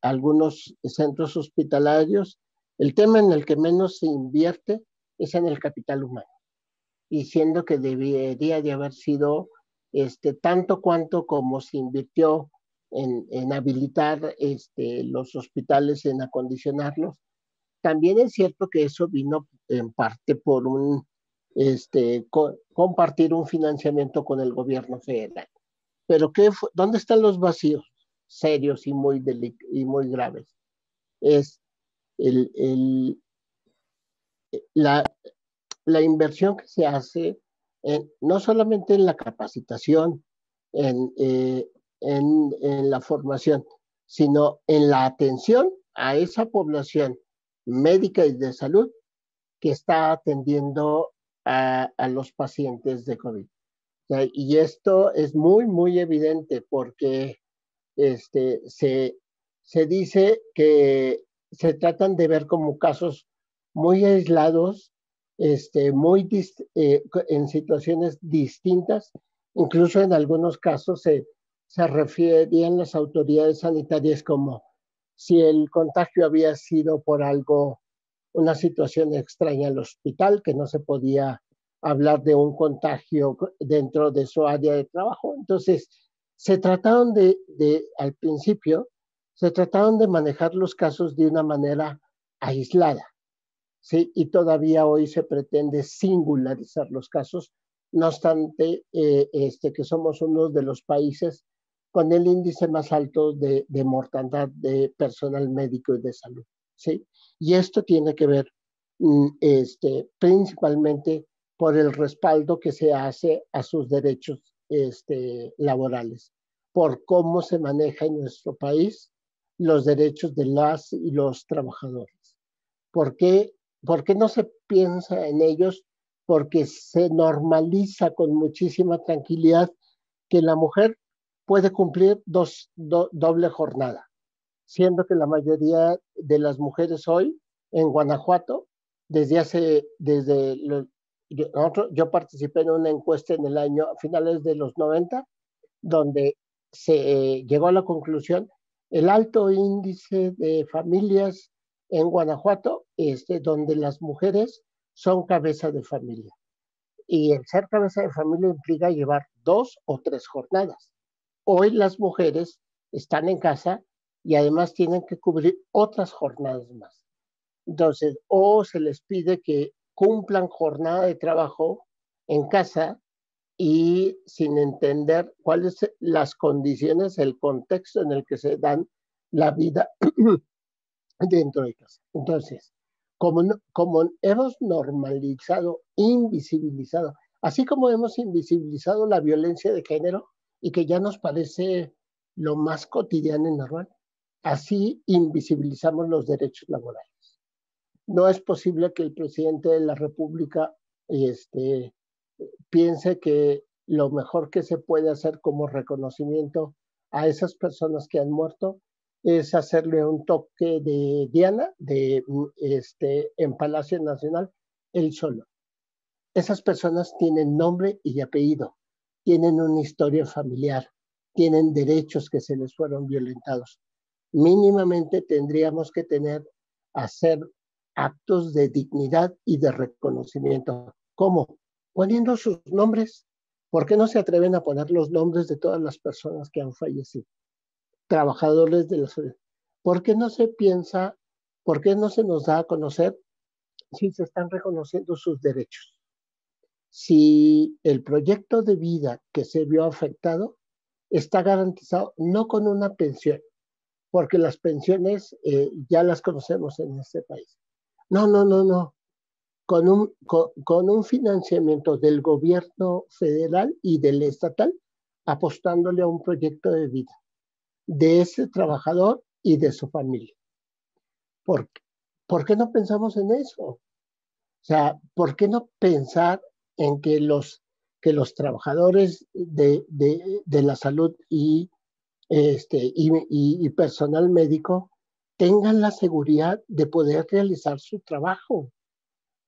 Speaker 3: algunos centros hospitalarios, El tema en el que menos se invierte es en el capital humano, y siendo que debería de haber sido tanto cuanto como se invirtió en habilitar los hospitales, en acondicionarlos. También es cierto que eso vino en parte por compartir un financiamiento con el gobierno federal. Pero ¿dónde están los vacíos serios y muy graves? Es la inversión que se hace no solamente en la capacitación, en, en la formación, sino en la atención a esa población médica y de salud que está atendiendo a los pacientes de COVID. O sea, y esto es muy, muy evidente porque se dice que se tratan de ver como casos muy aislados, en situaciones distintas. Incluso en algunos casos se referían las autoridades sanitarias como si el contagio había sido por algo, una situación extraña al hospital, que no se podía hablar de un contagio dentro de su área de trabajo. Entonces, se trataron al principio, se trataron de manejar los casos de una manera aislada, ¿sí? Y todavía hoy se pretende singularizar los casos, no obstante que somos uno de los países con el índice más alto de mortandad de personal médico y de salud, ¿sí? Y esto tiene que ver principalmente por el respaldo que se hace a sus derechos laborales, por cómo se maneja en nuestro país los derechos de las y los trabajadores. ¿Por qué no se piensa en ellos? Porque se normaliza con muchísima tranquilidad que la mujer puede cumplir doble jornada, siendo que la mayoría de las mujeres hoy en Guanajuato, yo participé en una encuesta en el año, a finales de los 90, donde se llegó a la conclusión el alto índice de familias en Guanajuato, donde las mujeres son cabeza de familia. Y el ser cabeza de familia implica llevar 2 o 3 jornadas. Hoy las mujeres están en casa y además tienen que cubrir otras jornadas más. Entonces, o se les pide que cumplan jornada de trabajo en casa y sin entender cuáles son las condiciones, el contexto en el que se dan la vida dentro de casa. Entonces, como hemos normalizado, invisibilizado, así como hemos invisibilizado la violencia de género y que ya nos parece lo más cotidiano y normal, así invisibilizamos los derechos laborales. No es posible que el presidente de la República piense que lo mejor que se puede hacer como reconocimiento a esas personas que han muerto es hacerle un toque de diana en Palacio Nacional, él solo. Esas personas tienen nombre y apellido, tienen una historia familiar, tienen derechos que se les fueron violentados. Mínimamente tendríamos que hacer actos de dignidad y de reconocimiento. ¿Cómo? Poniendo sus nombres. ¿Por qué no se atreven a poner los nombres de todas las personas que han fallecido? Trabajadores de la salud. ¿Por qué no se piensa, por qué no se nos da a conocer si se están reconociendo sus derechos? Si el proyecto de vida que se vio afectado está garantizado no con una pensión, porque las pensiones ya las conocemos en este país. No. Con un financiamiento del gobierno federal y del estatal, apostándole a un proyecto de vida de ese trabajador y de su familia. ¿Por qué no pensamos en eso? O sea, ¿por qué no pensar en que los trabajadores de la salud y personal médico tengan la seguridad de poder realizar su trabajo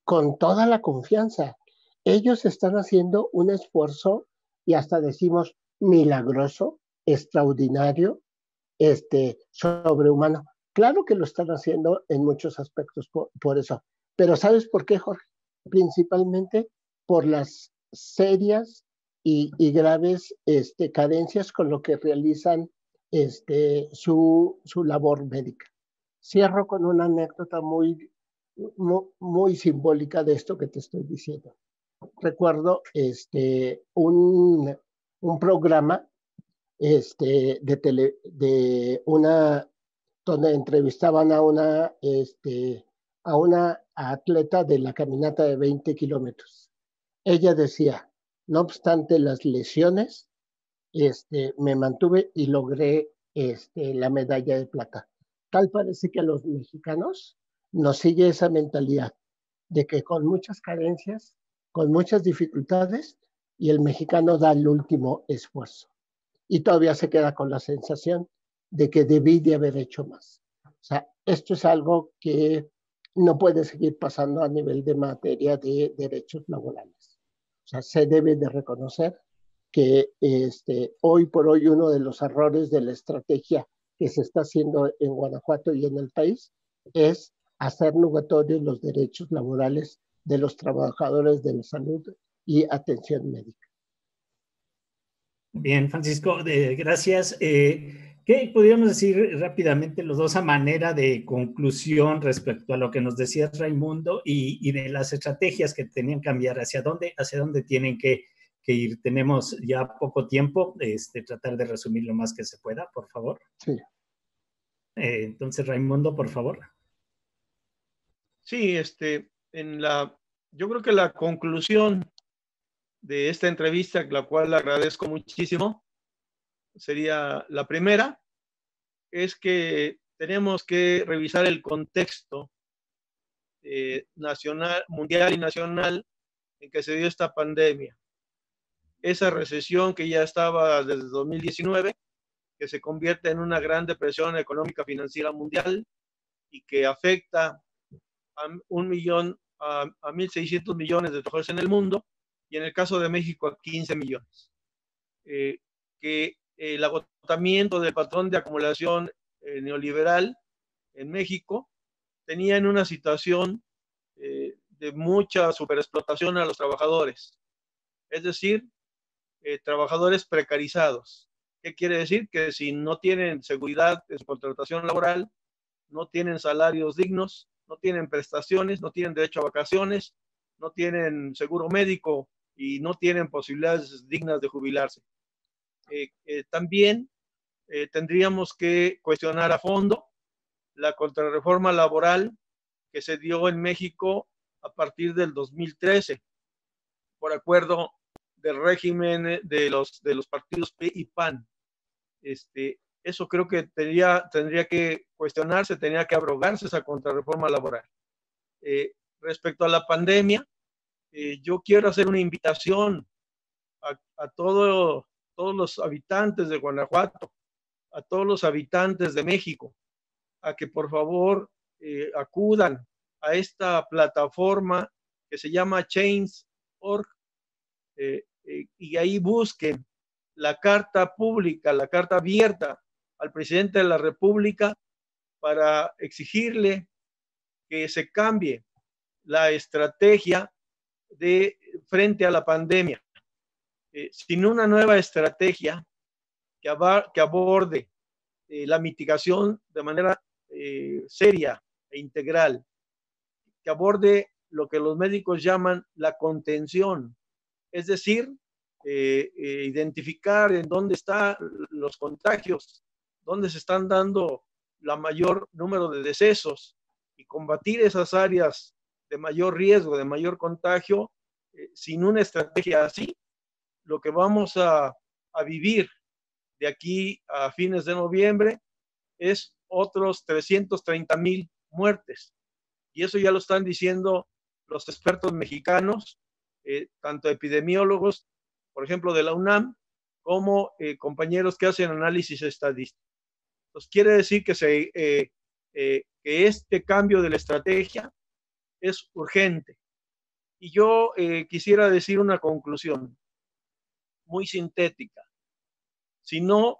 Speaker 3: con toda la confianza? Ellos están haciendo un esfuerzo y hasta decimos milagroso, extraordinario, sobrehumano, Claro que lo están haciendo en muchos aspectos por eso. Pero ¿sabes por qué, Jorge? Principalmente por las serias y graves carencias con lo que realizan su labor médica. Cierro con una anécdota muy simbólica de esto que te estoy diciendo. Recuerdo un programa donde entrevistaban a una atleta de la caminata de 20 kilómetros. Ella decía, no obstante las lesiones, me mantuve y logré la medalla de plata. Tal parece que a los mexicanos nos sigue esa mentalidad de que con muchas carencias, con muchas dificultades, y el mexicano da el último esfuerzo. Y todavía se queda con la sensación de que debí de haber hecho más. O sea, esto es algo que no puede seguir pasando a nivel de materia de derechos laborales. O sea, se debe de reconocer que hoy por hoy uno de los errores de la estrategia que se está haciendo en Guanajuato y en el país es hacer nugatorios los derechos laborales de los trabajadores de la salud y atención médica.
Speaker 1: Bien, Francisco, gracias. ¿Qué podríamos decir rápidamente los dos a manera de conclusión respecto a lo que nos decía Raimundo y de las estrategias que tenían que cambiar? ¿Hacia dónde tienen que ir? Tenemos ya poco tiempo, tratar de resumir lo más que se pueda, por favor.
Speaker 3: Sí.
Speaker 1: Entonces, Raimundo, por favor.
Speaker 2: Sí, yo creo que la conclusión de esta entrevista, la cual agradezco muchísimo, sería la primera, es que tenemos que revisar el contexto nacional, mundial y nacional en que se dio esta pandemia. Esa recesión que ya estaba desde 2019, que se convierte en una gran depresión económica financiera mundial y que afecta a 1.600 millones de trabajadores en el mundo, y en el caso de México a 15 millones. Que el agotamiento del patrón de acumulación neoliberal en México tenía en una situación de mucha superexplotación a los trabajadores, es decir, trabajadores precarizados. ¿Qué quiere decir? Que si no tienen seguridad en su contratación laboral, no tienen salarios dignos, no tienen prestaciones, no tienen derecho a vacaciones, no tienen seguro médico y no tienen posibilidades dignas de jubilarse. También tendríamos que cuestionar a fondo la contrarreforma laboral que se dio en México a partir del 2013 por acuerdo del régimen de los partidos PRI y PAN. Eso creo que tendría que cuestionarse, tendría que abrogarse esa contrarreforma laboral. Respecto a la pandemia, yo quiero hacer una invitación a todos los habitantes de Guanajuato, a todos los habitantes de México, a que por favor acudan a esta plataforma que se llama Change.org y ahí busquen la carta pública, la carta abierta al presidente de la República para exigirle que se cambie la estrategia frente a la pandemia. Sin una nueva estrategia que aborde la mitigación de manera seria e integral, que aborde lo que los médicos llaman la contención, es decir, identificar en dónde están los contagios, dónde se están dando la mayor número de decesos y combatir esas áreas de mayor riesgo, de mayor contagio. Sin una estrategia así, lo que vamos a vivir de aquí a fines de noviembre es otros 330,000 muertes. Y eso ya lo están diciendo los expertos mexicanos, tanto epidemiólogos, por ejemplo, de la UNAM, como compañeros que hacen análisis estadístico. Entonces, quiere decir que este cambio de la estrategia es urgente. Y yo quisiera decir una conclusión muy sintética. Si no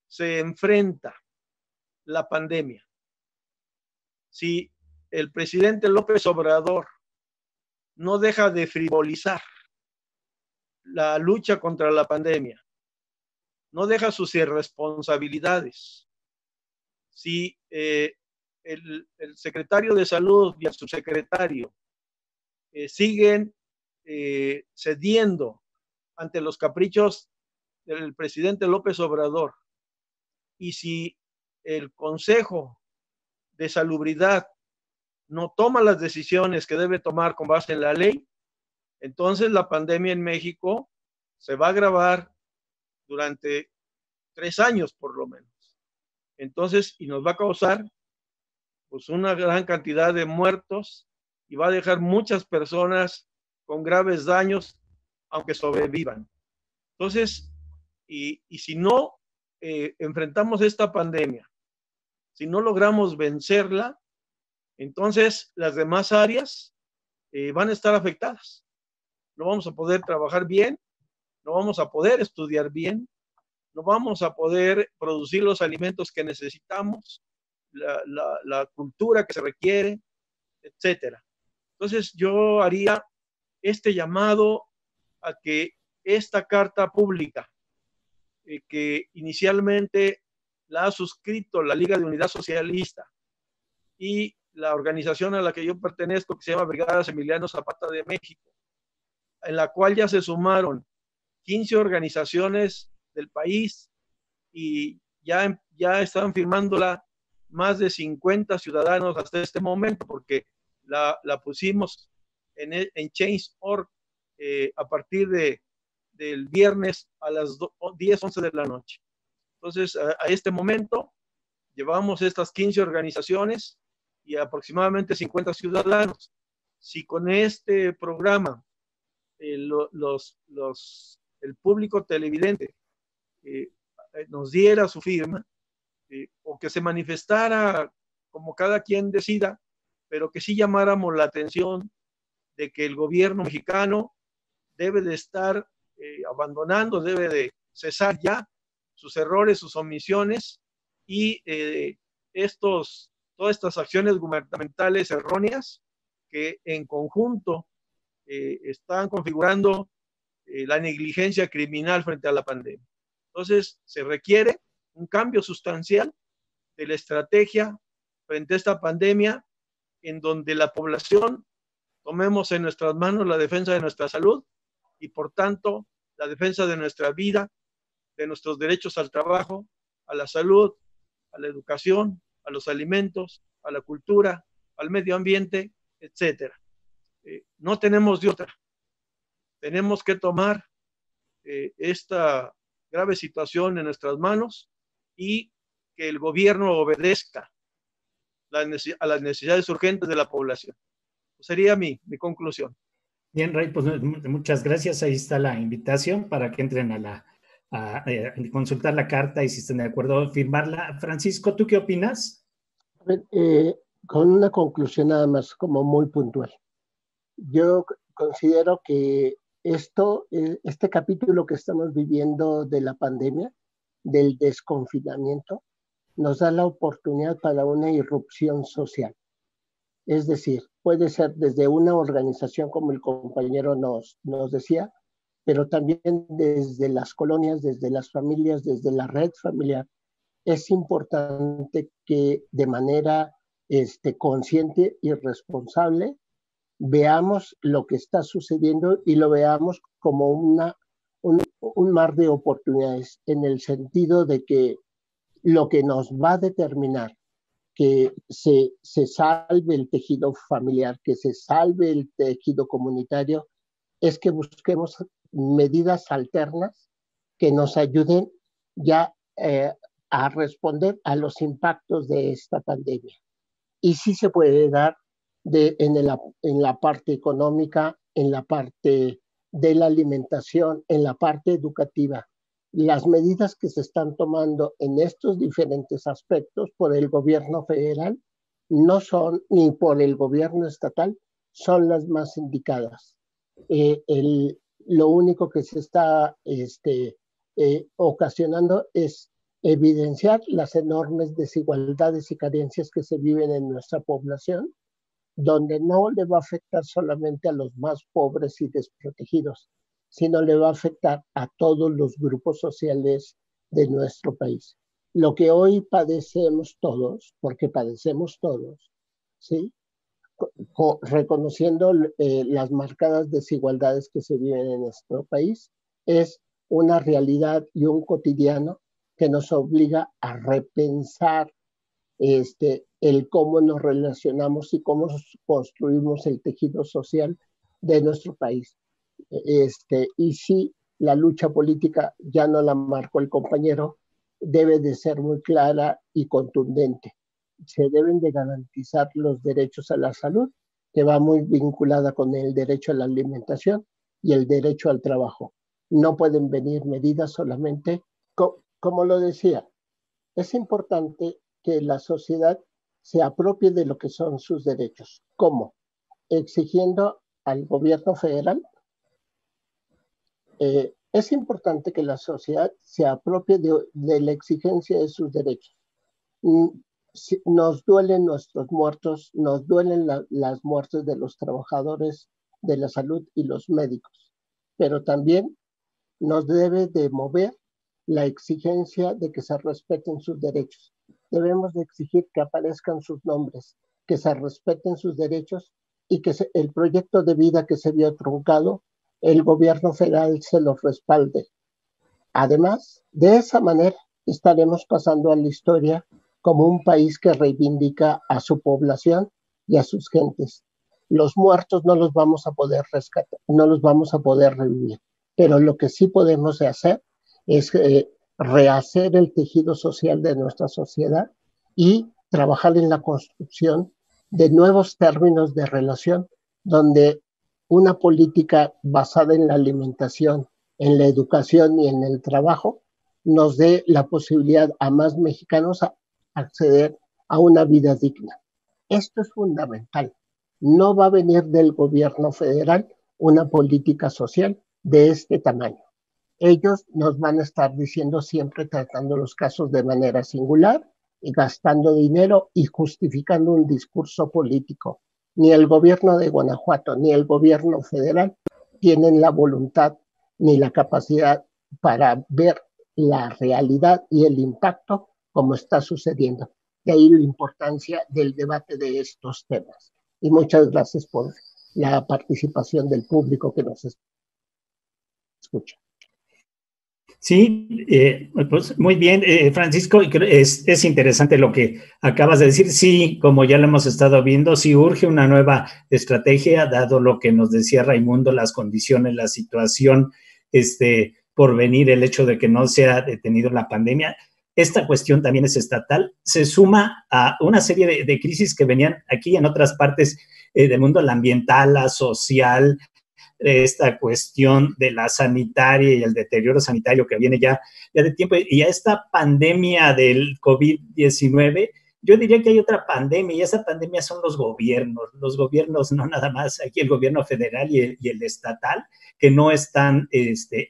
Speaker 2: se enfrenta la pandemia. Si el presidente López Obrador no deja de frivolizar la lucha contra la pandemia, no deja sus irresponsabilidades, si el secretario de Salud y el subsecretario siguen cediendo ante los caprichos del presidente López Obrador, y si el Consejo de Salubridad no toma las decisiones que debe tomar con base en la ley, entonces la pandemia en México se va a agravar durante 3 años por lo menos. Entonces, y nos va a causar pues una gran cantidad de muertos y va a dejar muchas personas con graves daños, aunque sobrevivan. Entonces, y si no enfrentamos esta pandemia, si no logramos vencerla, entonces las demás áreas van a estar afectadas. No vamos a poder trabajar bien, no vamos a poder estudiar bien, no vamos a poder producir los alimentos que necesitamos, la cultura que se requiere, etcétera. Entonces yo haría este llamado a que esta carta pública que inicialmente la ha suscrito la Liga de Unidad Socialista y la organización a la que yo pertenezco, que se llama Brigadas Emiliano Zapata de México, en la cual ya se sumaron 15 organizaciones del país y ya están firmándola más de 50 ciudadanos hasta este momento, porque la pusimos en Change.org a partir del viernes a las 10, 11 de la noche. Entonces, a este momento, llevamos estas 15 organizaciones y aproximadamente 50 ciudadanos. Si con este programa el público televidente nos diera su firma, o que se manifestara como cada quien decida, pero que sí llamáramos la atención de que el gobierno mexicano debe de estar abandonando, debe de cesar ya sus errores, sus omisiones y todas estas acciones gubernamentales erróneas que en conjunto están configurando la negligencia criminal frente a la pandemia. Entonces, se requiere un cambio sustancial de la estrategia frente a esta pandemia, en donde la población tomemos en nuestras manos la defensa de nuestra salud y, por tanto, la defensa de nuestra vida, de nuestros derechos al trabajo, a la salud, a la educación, a los alimentos, a la cultura, al medio ambiente, etcétera. No tenemos de otra. Tenemos que tomar esta grave situación en nuestras manos y que el gobierno obedezca a las necesidades urgentes de la población. Sería mi conclusión.
Speaker 1: Bien, Ray, pues muchas gracias. Ahí está la invitación para que entren a consultar la carta y si están de acuerdo, firmarla. Francisco, ¿tú qué opinas?
Speaker 3: A ver, con una conclusión nada más como muy puntual. Yo considero que este capítulo que estamos viviendo de la pandemia, del desconfinamiento, nos da la oportunidad para una irrupción social. Es decir, puede ser desde una organización, como el compañero nos decía, pero también desde las colonias, desde las familias, desde la red familiar. Es importante que de manera consciente y responsable veamos lo que está sucediendo y lo veamos como un mar de oportunidades, en el sentido de que lo que nos va a determinar que se salve el tejido familiar, que se salve el tejido comunitario, es que busquemos medidas alternas que nos ayuden ya a responder a los impactos de esta pandemia. Y sí se puede dar en la parte económica, en la parte de la alimentación, en la parte educativa. Las medidas que se están tomando en estos diferentes aspectos por el gobierno federal no son, ni por el gobierno estatal, son las más indicadas. Lo único que se está ocasionando es evidenciar las enormes desigualdades y carencias que se viven en nuestra población, donde no le va a afectar solamente a los más pobres y desprotegidos, sino le va a afectar a todos los grupos sociales de nuestro país. Lo que hoy padecemos todos, porque padecemos todos, ¿sí? Reconociendo las marcadas desigualdades que se viven en nuestro país, es una realidad y un cotidiano que nos obliga a repensar el cómo nos relacionamos y cómo construimos el tejido social de nuestro país. Y si la lucha política, ya no la marcó el compañero, debe de ser muy clara y contundente. Se deben de garantizar los derechos a la salud, que va muy vinculada con el derecho a la alimentación y el derecho al trabajo. No pueden venir medidas solamente, como lo decía, es importante que la sociedad se apropie de lo que son sus derechos. ¿Cómo? Exigiendo al gobierno federal. Es importante que la sociedad se apropie de la exigencia de sus derechos. Nos duelen nuestros muertos, nos duelen las muertes de los trabajadores de la salud y los médicos, pero también nos debe de mover la exigencia de que se respeten sus derechos. Debemos de exigir que aparezcan sus nombres, que se respeten sus derechos y que el proyecto de vida que se vio truncado, el gobierno federal se lo respalde. Además, de esa manera estaremos pasando a la historia como un país que reivindica a su población y a sus gentes. Los muertos no los vamos a poder rescatar, no los vamos a poder revivir, pero lo que sí podemos hacer es rehacer el tejido social de nuestra sociedad y trabajar en la construcción de nuevos términos de relación, donde una política basada en la alimentación, en la educación y en el trabajo nos dé la posibilidad a más mexicanos a acceder a una vida digna. Esto es fundamental. No va a venir del gobierno federal una política social de este tamaño. Ellos nos van a estar diciendo siempre, tratando los casos de manera singular y gastando dinero y justificando un discurso político. Ni el gobierno de Guanajuato ni el gobierno federal tienen la voluntad ni la capacidad para ver la realidad y el impacto como está sucediendo. De ahí la importancia del debate de estos temas. Y muchas gracias por la participación del público que nos escucha.
Speaker 1: Sí, pues muy bien, Francisco, es interesante lo que acabas de decir. Sí, como ya lo hemos estado viendo, sí urge una nueva estrategia, dado lo que nos decía Raimundo, las condiciones, la situación, por venir, el hecho de que no se ha detenido la pandemia. Esta cuestión también es estatal, se suma a una serie de crisis que venían aquí en otras partes del mundo, la ambiental, la social, esta cuestión de la sanitaria y el deterioro sanitario que viene ya de tiempo, y a esta pandemia del COVID-19, yo diría que hay otra pandemia, y esa pandemia son los gobiernos no nada más, aquí el gobierno federal y el estatal, que no están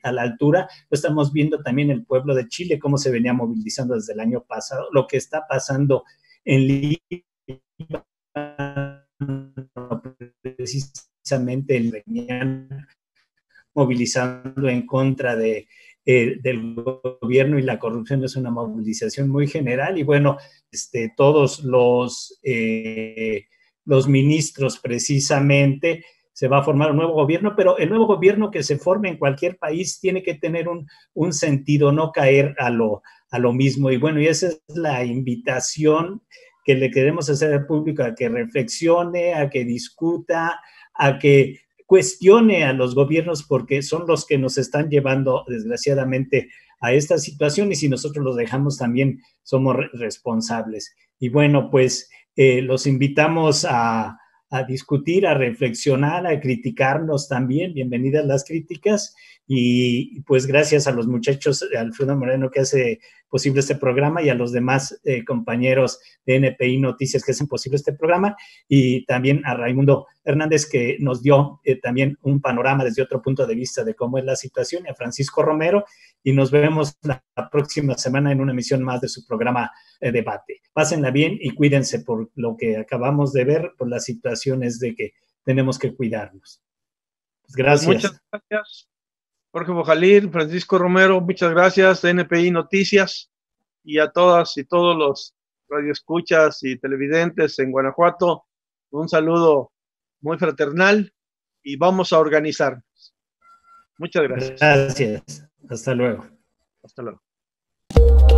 Speaker 1: a la altura. Lo estamos viendo también el pueblo de Chile, cómo se venía movilizando desde el año pasado, lo que está pasando en Líbano, precisamente el venían movilizando en contra del gobierno, y la corrupción es una movilización muy general. Y bueno, todos los ministros precisamente, se va a formar un nuevo gobierno, pero el nuevo gobierno que se forme en cualquier país tiene que tener un sentido, no caer a lo mismo. Y bueno, y esa es la invitación que le queremos hacer al público, a que reflexione, a que discuta, a que cuestione a los gobiernos, porque son los que nos están llevando, desgraciadamente, a esta situación, y si nosotros los dejamos también somos responsables. Y bueno, pues los invitamos a discutir, a reflexionar, a criticarnos también. Bienvenidas las críticas, y pues gracias a los muchachos, Alfredo Moreno, que hace posible este programa, y a los demás compañeros de NPI Noticias que hacen posible este programa, y también a Raimundo Hernández, que nos dio también un panorama desde otro punto de vista de cómo es la situación, y a Francisco Romero, y nos vemos la próxima semana en una emisión más de su programa Debate. Pásenla bien y cuídense por lo que acabamos de ver, por las situaciones de que tenemos que cuidarnos. Pues gracias.
Speaker 2: Pues muchas gracias, Jorge Bojalil, Francisco Romero, muchas gracias, NPI Noticias, y a todas y todos los radioescuchas y televidentes en Guanajuato, un saludo muy fraternal, y vamos a organizarnos. Muchas gracias.
Speaker 1: Gracias. Hasta luego.
Speaker 2: Hasta luego.